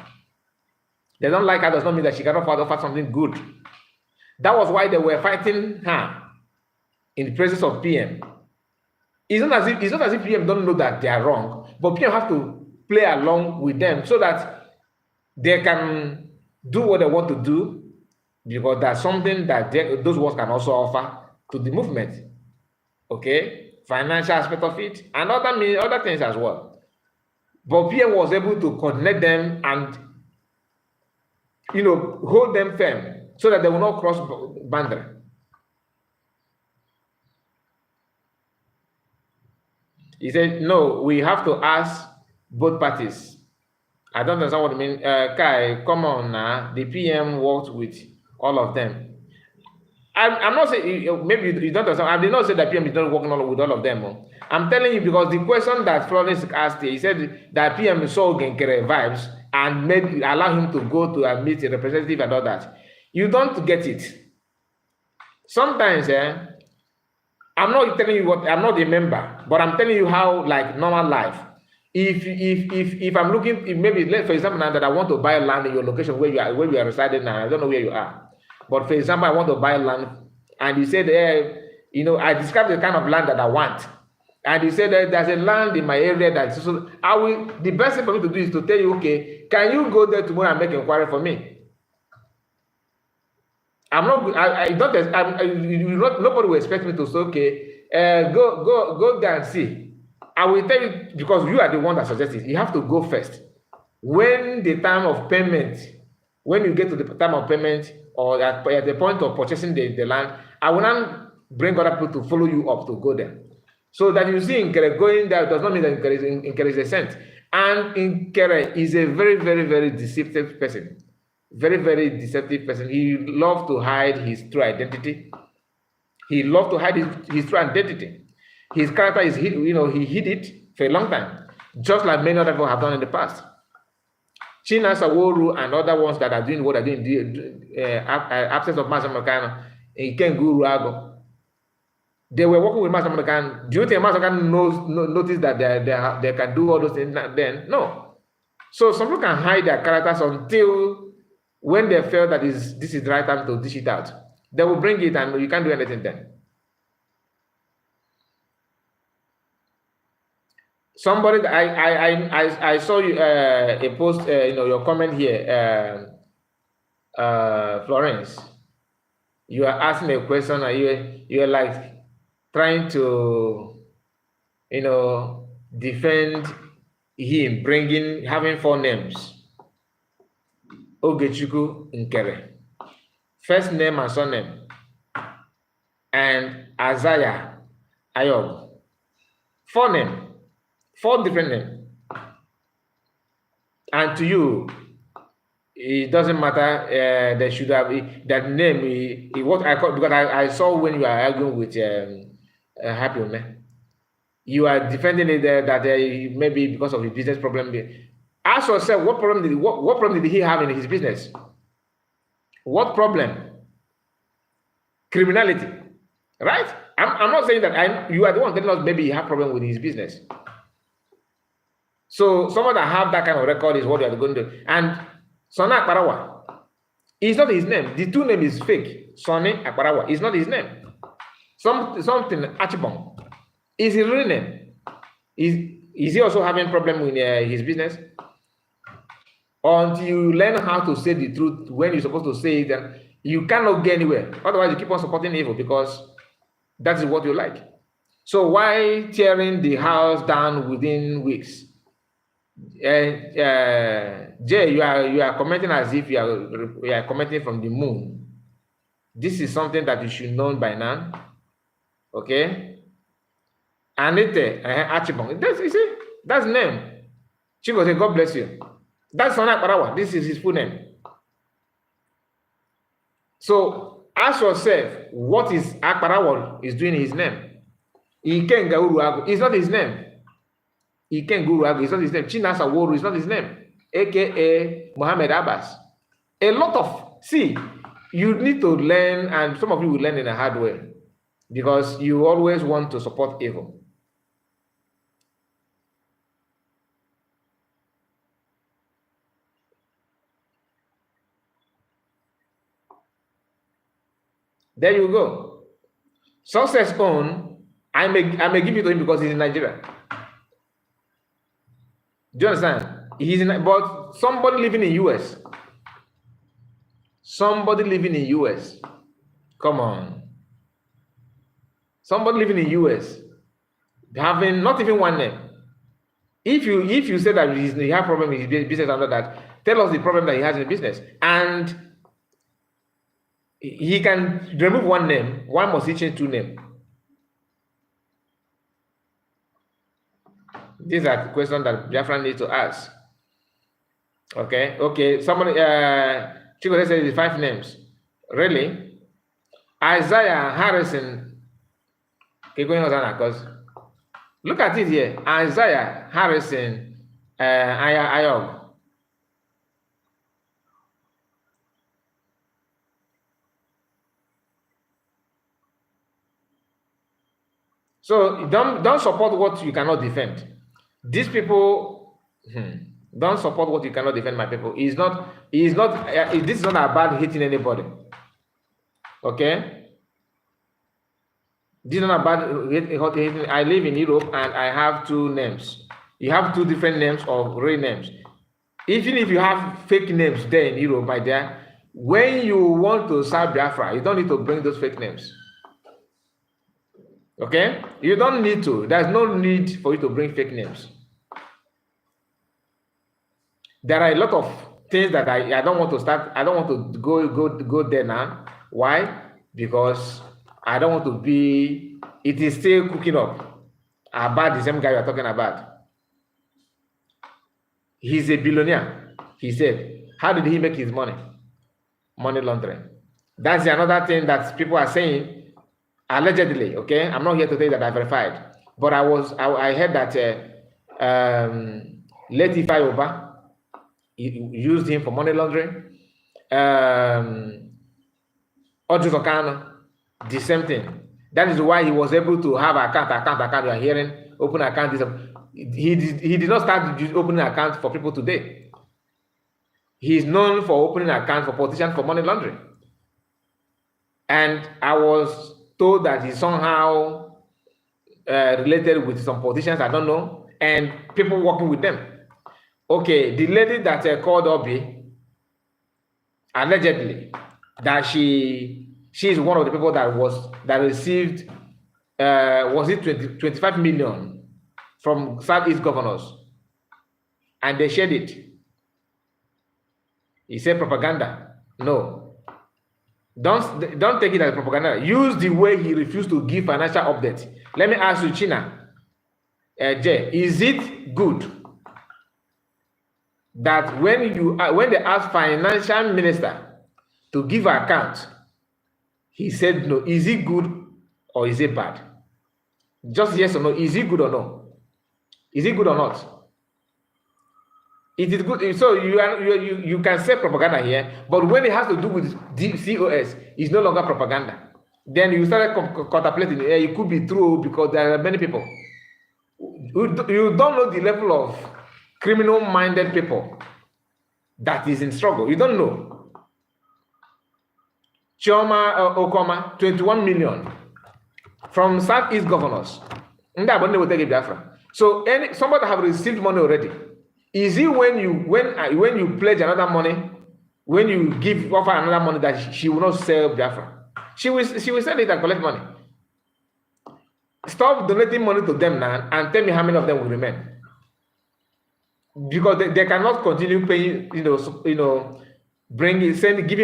They don't like her does not mean that she cannot offer something good. That was why they were fighting her in the presence of PM. It's not as if PM don't know that they are wrong, but PM have to play along with them so that they can do what they want to do, because that's something that those ones can also offer to the movement. Okay, financial aspect of it and other things as well. But PM was able to connect them and hold them firm so that they will not cross boundary. He said, no, we have to ask both parties. I don't understand what you mean. Kai, come on now. The PM worked with all of them. I'm not saying, maybe you don't understand. I did not say that PM is not working with all of them. I'm telling you because the question that Florence asked, he said that PM saw Genkere vibes and allow him to go to meet a representative and all that. You don't get it. Sometimes, I'm not telling you what, I'm not a member, but I'm telling you how, like normal life. If I'm looking, maybe for example now that I want to buy land in your location where you are residing now, I don't know where you are. But for example, I want to buy land, and you said, I described the kind of land that I want, and you said that there's a land in my area that so the best thing for me to do is to tell you, okay, can you go there tomorrow and make inquiry for me? Nobody will expect me to say, okay, go there and see. I will tell you because you are the one that suggested it. You have to go first. When the time of payment, when you get to the time of payment, or at the point of purchasing the land, I will not bring other people to follow you up to go there. So that you see Nkere going there does not mean that Nkere is a saint. And Nkere is a very, very, very deceptive person. Very, very deceptive person. He loves to hide his true identity. He loves to hide his true identity. His character is, he hid it for a long time, just like many other people have done in the past. China Saworu and other ones that are doing what they're doing, absence of Master Makano, Ken Guru Ago. They were working with Master Makano. Do you think Master Makano notice that they can do all those things then? No. So some people can hide their characters until when they feel that this is the right time to dish it out. They will bring it and you can't do anything then. Somebody, I saw you a post, your comment here, Florence. You are asking a question, and you're like trying to, defend him, having 4 names. Ogechukwu Nkere, first name and surname, and Isaiah Ayob. 4 names. 4 different names. And to you, it doesn't matter. They should have that name. What I call, because I saw when you are arguing with Happy Man, you are defending it that maybe because of his business problem. Ask yourself, what problem did he have in his business? What problem? Criminality, right? I'm not saying that you are the one telling us maybe he have problem with his business. So someone that have that kind of record is what you are going to do. And Sonny Akparawa is not his name. The two name is fake. Sonny Akparawa is not his name. Something Achibong is his real name. Is he also having problem with his business? Until you learn how to say the truth when you're supposed to say it, and you cannot get anywhere. Otherwise, you keep on supporting evil because that is what you like. So why tearing the house down within weeks? Jay, you are commenting as if you are commenting from the moon. This is something that you should know by now. Okay? Anite Achibong. You see, that's the name. Chico say, God bless you. That's Sonny Akparawa. This is his full name. So ask yourself, what is Akparawa is doing in his name? Iken Gauruago is not his name. Iken Gauruago is not his name. Chinasa Woru is not his name. AKA Mohammed Abbas. A lot of, see, you need to learn, and some of you will learn in a hard way because you always want to support evil. There you go. Success own, I may give it to him because he's in Nigeria. Do you understand? He's in, but somebody living in US. Somebody living in US. Come on. Somebody living in US, having not even one name. If you say that he has problem with his business under that, tell us the problem that he has in the business. And he can remove one name. Why must he change two names? These are questions that Biafra needs to ask. Okay. Somebody, Chico says 5 names. Really? Isaiah Harrison. Keep going on, because look at it here. Isaiah Harrison, Ayog. So don't support what you cannot defend. These people don't support what you cannot defend, my people. This is not about hating anybody. Okay? This is not about hating. I live in Europe and I have 2 names. You have 2 different names or real names. Even if you have fake names there in Europe, my dear, when you want to serve Biafra, you don't need to bring those fake names. Okay? You don't need to. There's no need for you to bring fake names. There are a lot of things that I don't want to start. I don't want to go there now. Why? Because I don't want to be. It is still cooking up about the same guy you are talking about. He's a billionaire. He said, how did he make his money? Money laundering. That's another thing that people are saying allegedly. Okay, I'm not here to say that I verified, but I heard that Leti Fayoba used him for money laundering. Okano, the same thing. That is why he was able to have account. You are hearing open account. He did not start opening account for people today. He is known for opening account for politicians for money laundering. And I was told that he's somehow related with some politicians, I don't know, and people working with them. Okay, the lady that called Obi, allegedly, that she is one of the people that received, was it 25 million from Southeast governors, and they shared it. He said propaganda. No, don't take it as propaganda. Use the way he refused to give financial updates. Let me ask you, China, Jay, is it good that when they ask financial minister to give account, he said no? Is it good or is it bad? Just yes or no. Is it good or no? Is it good or not? It is good. So you can say propaganda here, but when it has to do with COS, it's no longer propaganda. Then you started contemplating. It could be true because there are many people. You don't know the level of criminal-minded people that is in struggle. You don't know. Chioma Okoma, 21 million from Southeast governors. So somebody have received money already. Is it when you pledge another money, when you offer another money that she will not sell Biafra? She will sell it and collect money. Stop donating money to them now and tell me how many of them will remain. Because they cannot continue paying, giving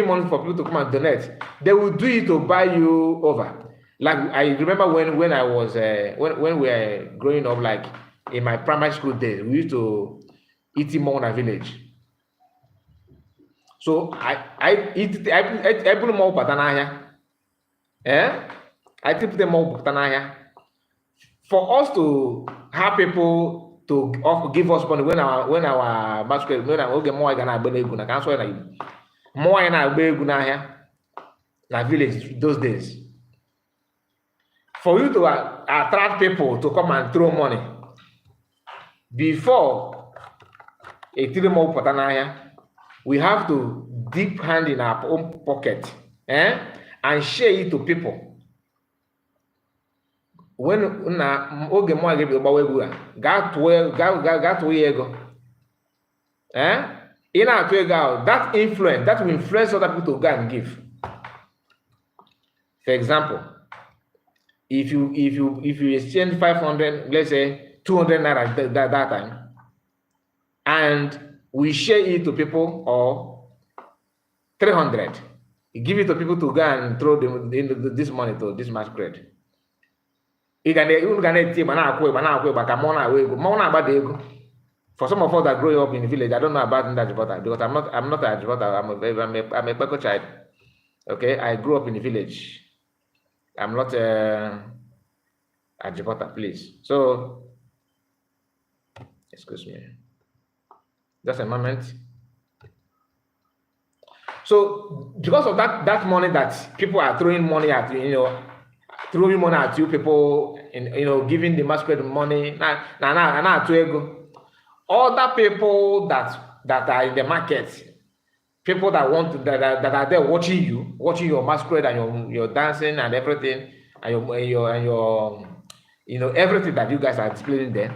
money for people to come and donate. They will do it to buy you over. Like I remember when I was when we were growing up, like in my primary school days, we used to eat Mona village. So I put more patanaya. I put them more patanaya. For us to have people to give us money when our masquerade, when I get more gonna be na cancel na more na be na village those days. For you to attract people to come and throw money before a 3 more patanaya, we have to dip hand in our own pocket and share it to people. When na oge mo agbe gbawa egwu ga to ego in na-atụ ego, that influence, that will influence other people to go and give. For example, if you exchange 500, let's say 200 naira that time, and we share it to people, or 300, you give it to people to go and throw this money to this masquerade. For some of us that grow up in the village, I don't know about Ndajibota because I'm not a Ajibota. I'm a Beko child. Okay, I grew up in the village. I'm not a Ajibota, please. So, excuse me. Just a moment. So, because of that money that people are throwing money at you, throwing money at you, people, giving the masquerade money. Other people that are in the market, people that that are there watching your masquerade and your dancing and everything, and your everything that you guys are displaying there,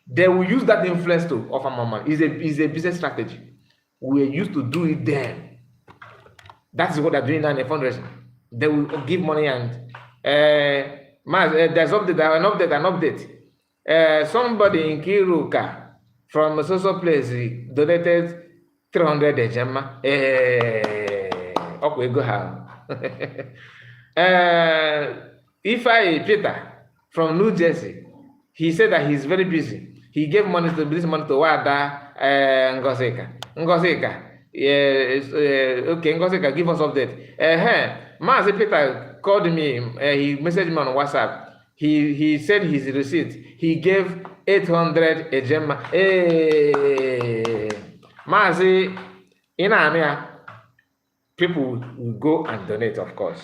they will use that influence to offer more money. It's a business strategy. We used to do it then. That's what they're doing now in the fundraising. They will give money and there's an update. Somebody in Kiruka from a social place donated 300 ejema. Okay, go how. If Peter from New Jersey, he said that he's very busy. He gave this money to Wada Ngoseka. Okay, Ngoseka, give us update. Mazi Peter called me. He messaged me on WhatsApp. He said his receipt. He gave 800 ejema. Mazi, in Amia, people will go and donate, of course.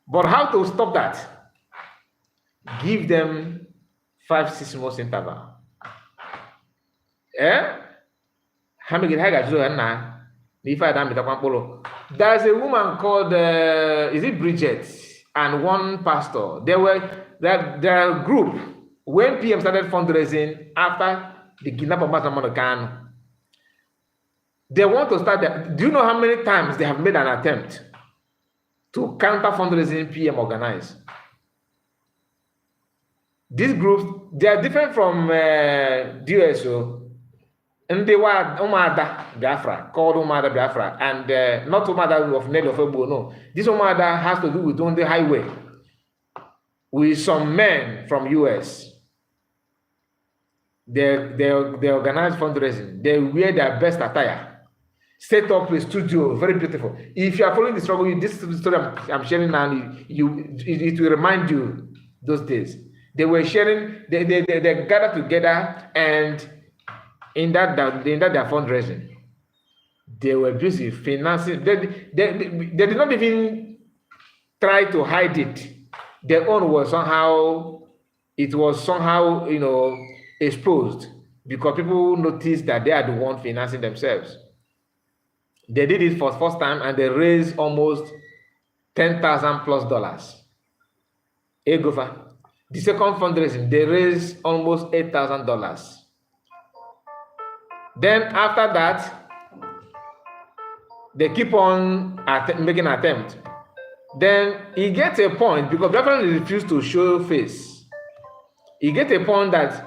But how to stop that? Give them 5-6 months interval. There's a woman called is it Bridget and one pastor. Their group when PM started fundraising after the kidnap of Master. They want to start that. Do you know how many times they have made an attempt to counter fundraising PM organized? These groups, they are different from DSO. And they were Umada Biafra, called Umada Biafra, and not Umada of Nelly of Ebo, no. This Umada has to do with on the highway with some men from US. They organize fundraising. They wear their best attire, set up a studio, very beautiful. If you are following the struggle, this story I'm sharing now, it will remind you those days. They were sharing, they gathered together, and in that their fundraising, they were busy financing. They did not even try to hide it. Their own was somehow exposed. because people noticed that they are the one financing themselves. They did it for the first time and they raised almost $10,000 plus. The second fundraising, they raised almost $8,000. Then after that, they keep on making attempt. Then he gets a point because Biafra refused to show face. He gets a point that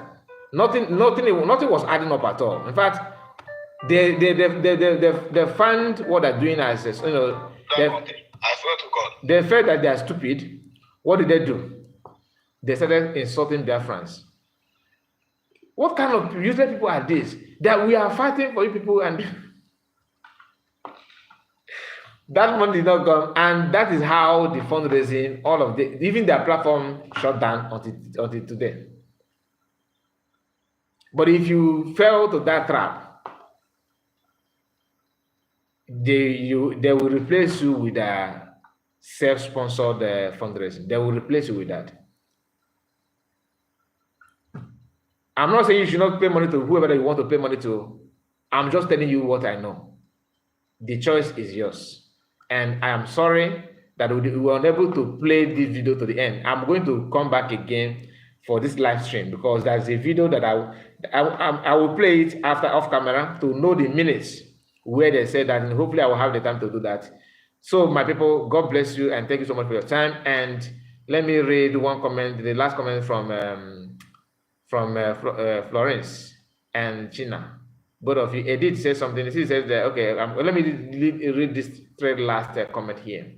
nothing was adding up at all. In fact, they find what they're doing as I swear to God. They felt that they are stupid. What did they do? They started insulting Biafrans. What kind of useless people are these? That we are fighting for you people and that money did not come, and that is how the fundraising, all of the, even their platform shut down until today. But if you fell to that trap, they will replace you with a self-sponsored fundraising. They will replace you with that. I'm not saying you should not pay money to whoever you want to pay money to. I'm just telling you what I know. The choice is yours. And I am sorry that we were unable to play this video to the end. I'm going to come back again for this live stream because there's a video that I will play it after off camera to know the minutes where they said that, and hopefully I will have the time to do that. So my people, God bless you and thank you so much for your time. And let me read one comment, the last comment from Florence and China. Both of you. Edith says something. She says that, okay, let me read this thread last comment here.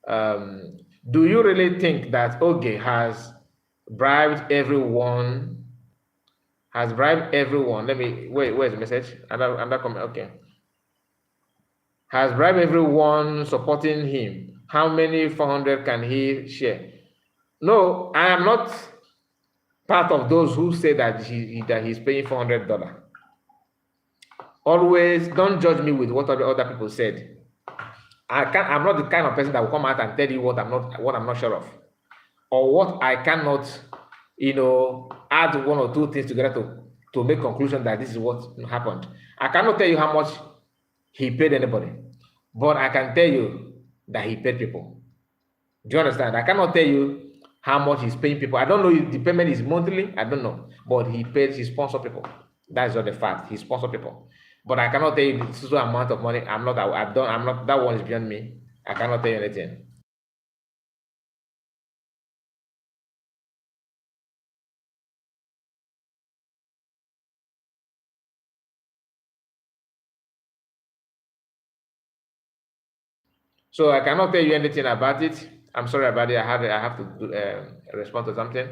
Do you really think that Oge has bribed everyone? Let me, where's the message? Another comment, okay. Has bribed everyone supporting him. How many 400 can he share? No, I am not part of those who say that he's paying $400. Always don't judge me with what other people said. I'm not the kind of person that will come out and tell you what I'm not sure of, or what I cannot, add one or two things together to make conclusion that this is what happened. I cannot tell you how much he paid anybody, but I can tell you that he paid people. Do you understand? I cannot tell you how much he's paying people. I don't know if the payment is monthly. I don't know, but he sponsor people. That's not the fact. He sponsor people. But I cannot tell you the total amount of money. I'm not, that one is beyond me. I cannot tell you anything. So I cannot tell you anything about it. I'm sorry about it. I have to respond to something.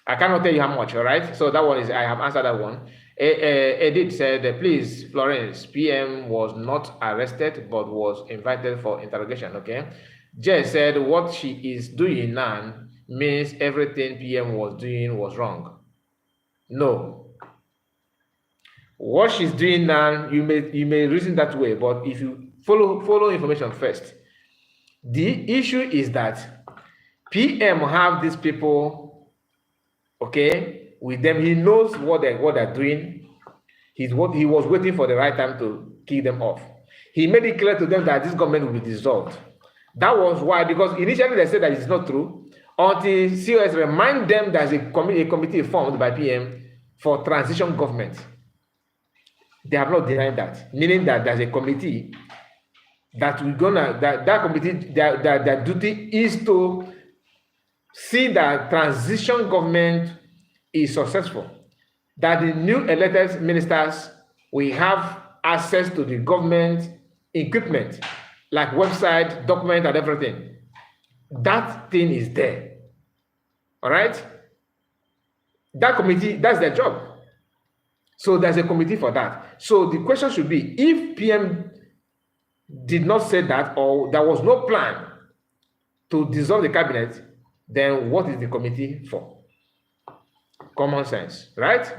I cannot tell you how much, all right? So that one is, I have answered that one. Edith said, please, Florence, PM was not arrested, but was invited for interrogation, okay? Jess said, what she is doing now means everything PM was doing was wrong. No. What she's doing now, you may reason that way, but if you follow information first, the issue is that PM have these people, okay, with them. He knows what they're doing. He was waiting for the right time to kill them off. He made it clear to them that this government will be dissolved. That was why, because initially they said that it's not true, until COS remind them there's a committee formed by PM for transition government. They have not denied that, meaning that there's a committee that that committee, their duty is to see that transition government is successful, that the new elected ministers will have access to the government equipment, like website, document, and everything. That thing is there. All right? That committee, that's their job. So there's a committee for that. So the question should be, if PM did not say that, or there was no plan to dissolve the cabinet, then what is the committee for? Common sense, right?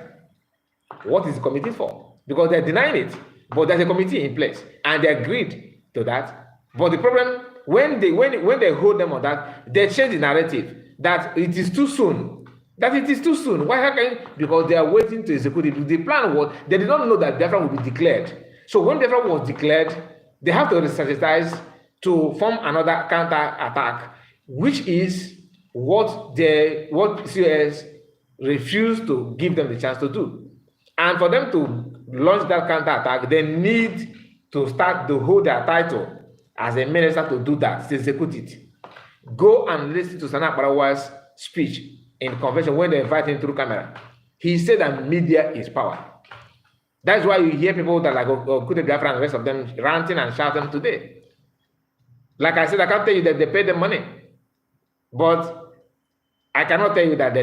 What is the committee for? Because they're denying it, but there's a committee in place, and they agreed to that. But the problem, when they hold them on that, they change the narrative that it is too soon That it is too soon. Why? How can? Because they are waiting to execute it. The plan was they did not know that Biafra would be declared. So when Biafra was declared, they have to strategize to form another counter attack, which is what COS refused to give them the chance to do. And for them to launch that counter attack, they need to start to hold their title as a minister to do that, to execute it. Go and listen to Sana Parawa's speech in convention when they invite him through camera. He said that media is power. That's why you hear people that like Kute Biafra and the rest of them ranting and shouting today. Like I said, I can't tell you that they pay them money, but I cannot tell you that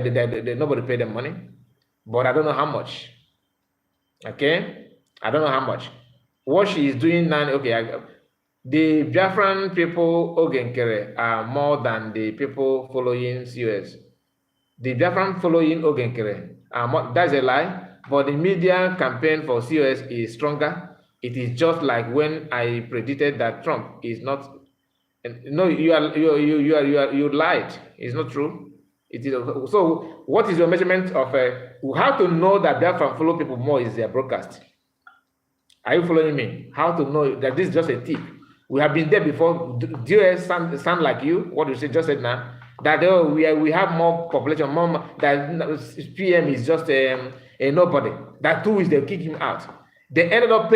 nobody paid them money, but I don't know how much. Okay, I don't know how much. What she is doing now, okay, the Biafran people, Ogenkere, are more than the people following COS. The Biafran following Ogenkere are more, that's a lie, but the media campaign for COS is stronger. It is just like when I predicted that Trump is not. No, you lied. It's not true. It is. So, what is your measurement of how to know that Biafran follow people more is their broadcast? Are you following me? How to know that this is just a tip? We have been there before. Do you sound like you? What you just said now? That we have more population, more that PM is just a nobody. That 2 weeks they'll kick him out. They ended up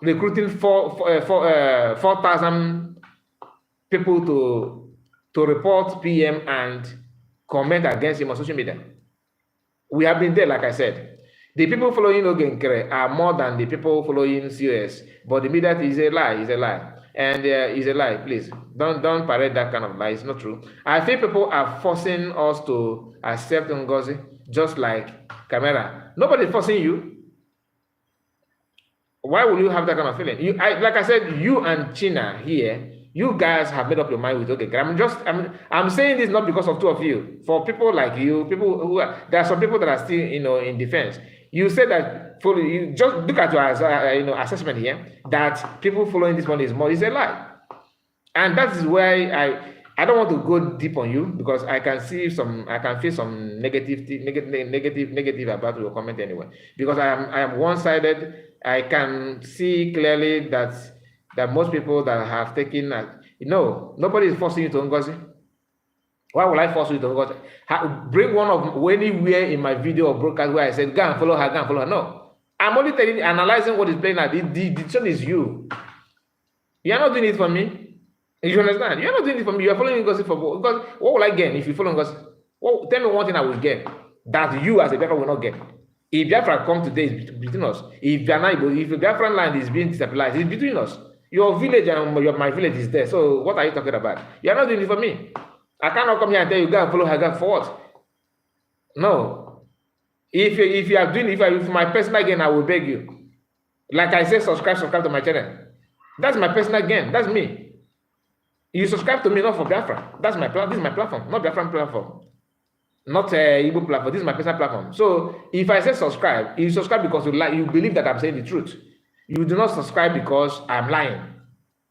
recruiting 4,000 people to report PM and comment against him on social media. We have been there, like I said. The people following Ogenkere are more than the people following COS, but the media is a lie, and is a lie. Please don't parade that kind of lie. It's not true. I think people are forcing us to accept Ngozi, just like Camera. Nobody's forcing you. Why will you have that kind of feeling? Like I said, you and China here, you guys have made up your mind with Ogenkere. I'm saying this not because of two of you. For people like you, people who there are some people that are still in defense. You said that you just look at your assessment here that people following this one is more is a lie, and that is why I don't want to go deep on you because I can feel some negative about your comment anyway because I am one-sided. I can see clearly that most people that have taken nobody is forcing you to Ngozi. Why will I force you to Ngozi? Bring one of anywhere in my video or broadcast where I said, go and follow her, No. I'm only analyzing what is playing out. The decision is you. You're not doing it for me. You understand? You're not doing it for me. You're following Ngozi for because what will I gain if you follow Ngozi? Well, tell me one thing I will get that you as a Biafra will not get. If Biafra come today, it's between us. If the Biafran land is being destabilized, it's between us. Your village and my village is there. So what are you talking about? You're not doing it for me. I cannot come here and tell you go and follow her for what? No. If you are doing it for my personal gain, I will beg you. Like I said, subscribe to my channel. That's my personal gain. That's me. You subscribe to me not for Biafra. That's my platform. This is my platform, not Biafran platform. Not Igbo platform. This is my personal platform. So if I say subscribe, you subscribe because you believe that I'm saying the truth. You do not subscribe because I'm lying.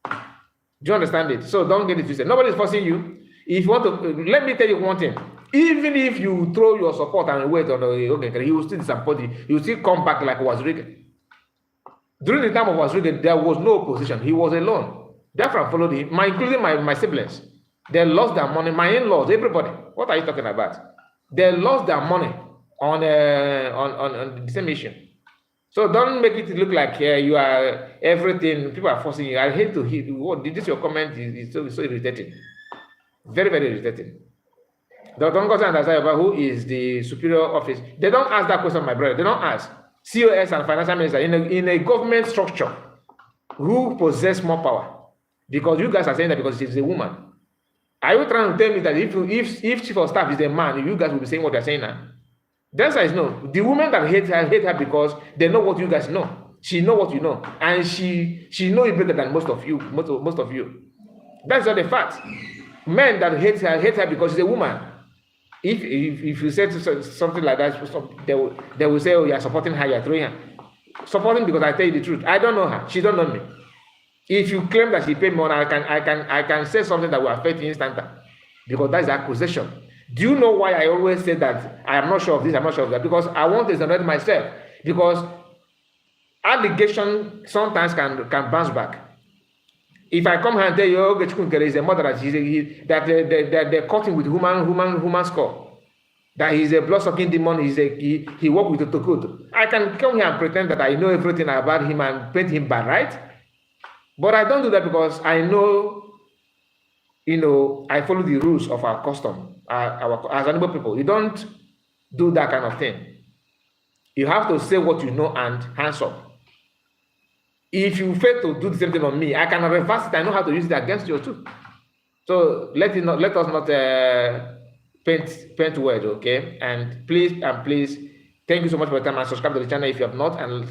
Do you understand it? So don't get it twisted. Nobody is forcing you. If you want to, let me tell you one thing. Even if you throw your support and wait on the he will still disappoint you. He will still come back like Wazirike. During the time of Wazirike, there was no opposition. He was alone. Biafra followed him, including my siblings. They lost their money. My in-laws, everybody. What are you talking about? They lost their money on the same issue. So don't make it look like you are everything. People are forcing you. I hate to hear this. Your comment is so irritating. Very, very irritating. Dr. Ngozi and Azayaba, who is the superior office, they don't ask that question, my brother. They don't ask. COS and financial minister in a government structure who possess more power. Because you guys are saying that because she's a woman. Are you trying to tell me that if chief of staff is a man, you guys will be saying what they're saying now? The answer is no. The women that hate her because they know what you guys know. She know what you know. And she know it better than most of you. Most of you. That's not the fact. Men that hate her because she's a woman. If you say something like that, they will say, oh, you're supporting her, you're throwing her. Supporting because I tell you the truth. I don't know her. She don't know me. If you claim that she paid more, I can say something that will affect you instantly. Because that's accusation. Do you know why I always say that I am not sure of this, I'm not sure of that? Because I want to exonerate myself. Because allegation sometimes can bounce back. If I come here and tell you, oh, Gechikunkere is a murderer, that they're caught him with human skull, that he's a blood-sucking demon, he worked with the Tokuto. I can come here and pretend that I know everything about him and paint him bad, right? But I don't do that because I know, I follow the rules of our custom, as animal people. You don't do that kind of thing. You have to say what you know and hands up. If you fail to do the same thing on me, I can reverse it. I know how to use it against you too. So let us not paint words, okay? And please, thank you so much for your time, and subscribe to the channel if you have not, and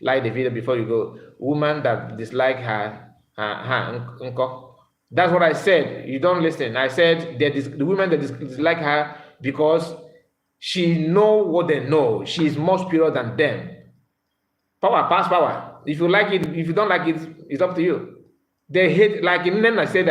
like the video before you go. Woman that dislike her uncle. That's what I said. You don't listen. I said that the women that dislike her because she know what they know. She is more superior than them. Power, past power. If you like it, if you don't like it, it's up to you. They hate, like in Nena said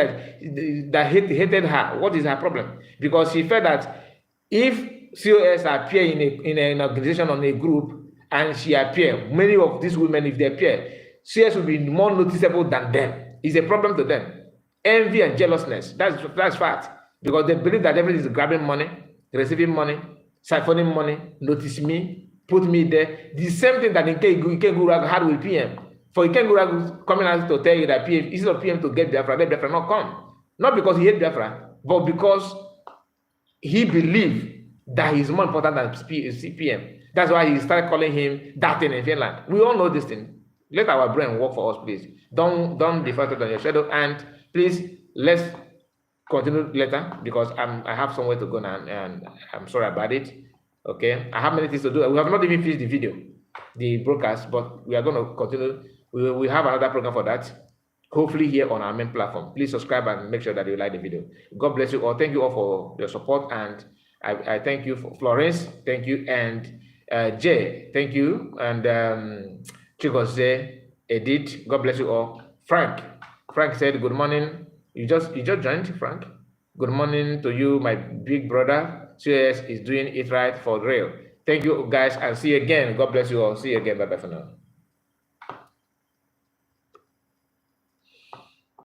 that hated her. What is her problem? Because she felt that if COS appear in an organization, on a group, and she appear, many of these women, if they appear, COS will be more noticeable than them. It's a problem to them. Envy and jealousness. That's fact. Because they believe that everything is grabbing money, receiving money, siphoning money, notice me, put me there. The same thing that Ike Gurag had with PM. For Ike Gurag coming out to tell you that PM, instead of PM to get Biafra, let Biafra not come. Not because he hates Biafra, but because he believed that he's more important than PM. That's why he started calling him that thing in Finland. We all know this thing. Let our brain work for us, please. Don't defer to your shadow. And please, let's continue later because I have somewhere to go now, and I'm sorry about it. Okay, I have many things to do. We have not even finished the video, the broadcast, but we are going to continue. We have another program for that, hopefully here on our main platform. Please subscribe and make sure that you like the video. God bless you all. Thank you all for your support, and I thank you for Florence. Thank you, and Jay. Thank you, and Chigose, Edith. God bless you all. Frank said good morning. You just joined, Frank. Good morning to you, my big brother. CS is doing it right for real. Thank you, guys, and see you again. God bless you all. See you again. Bye-bye for now.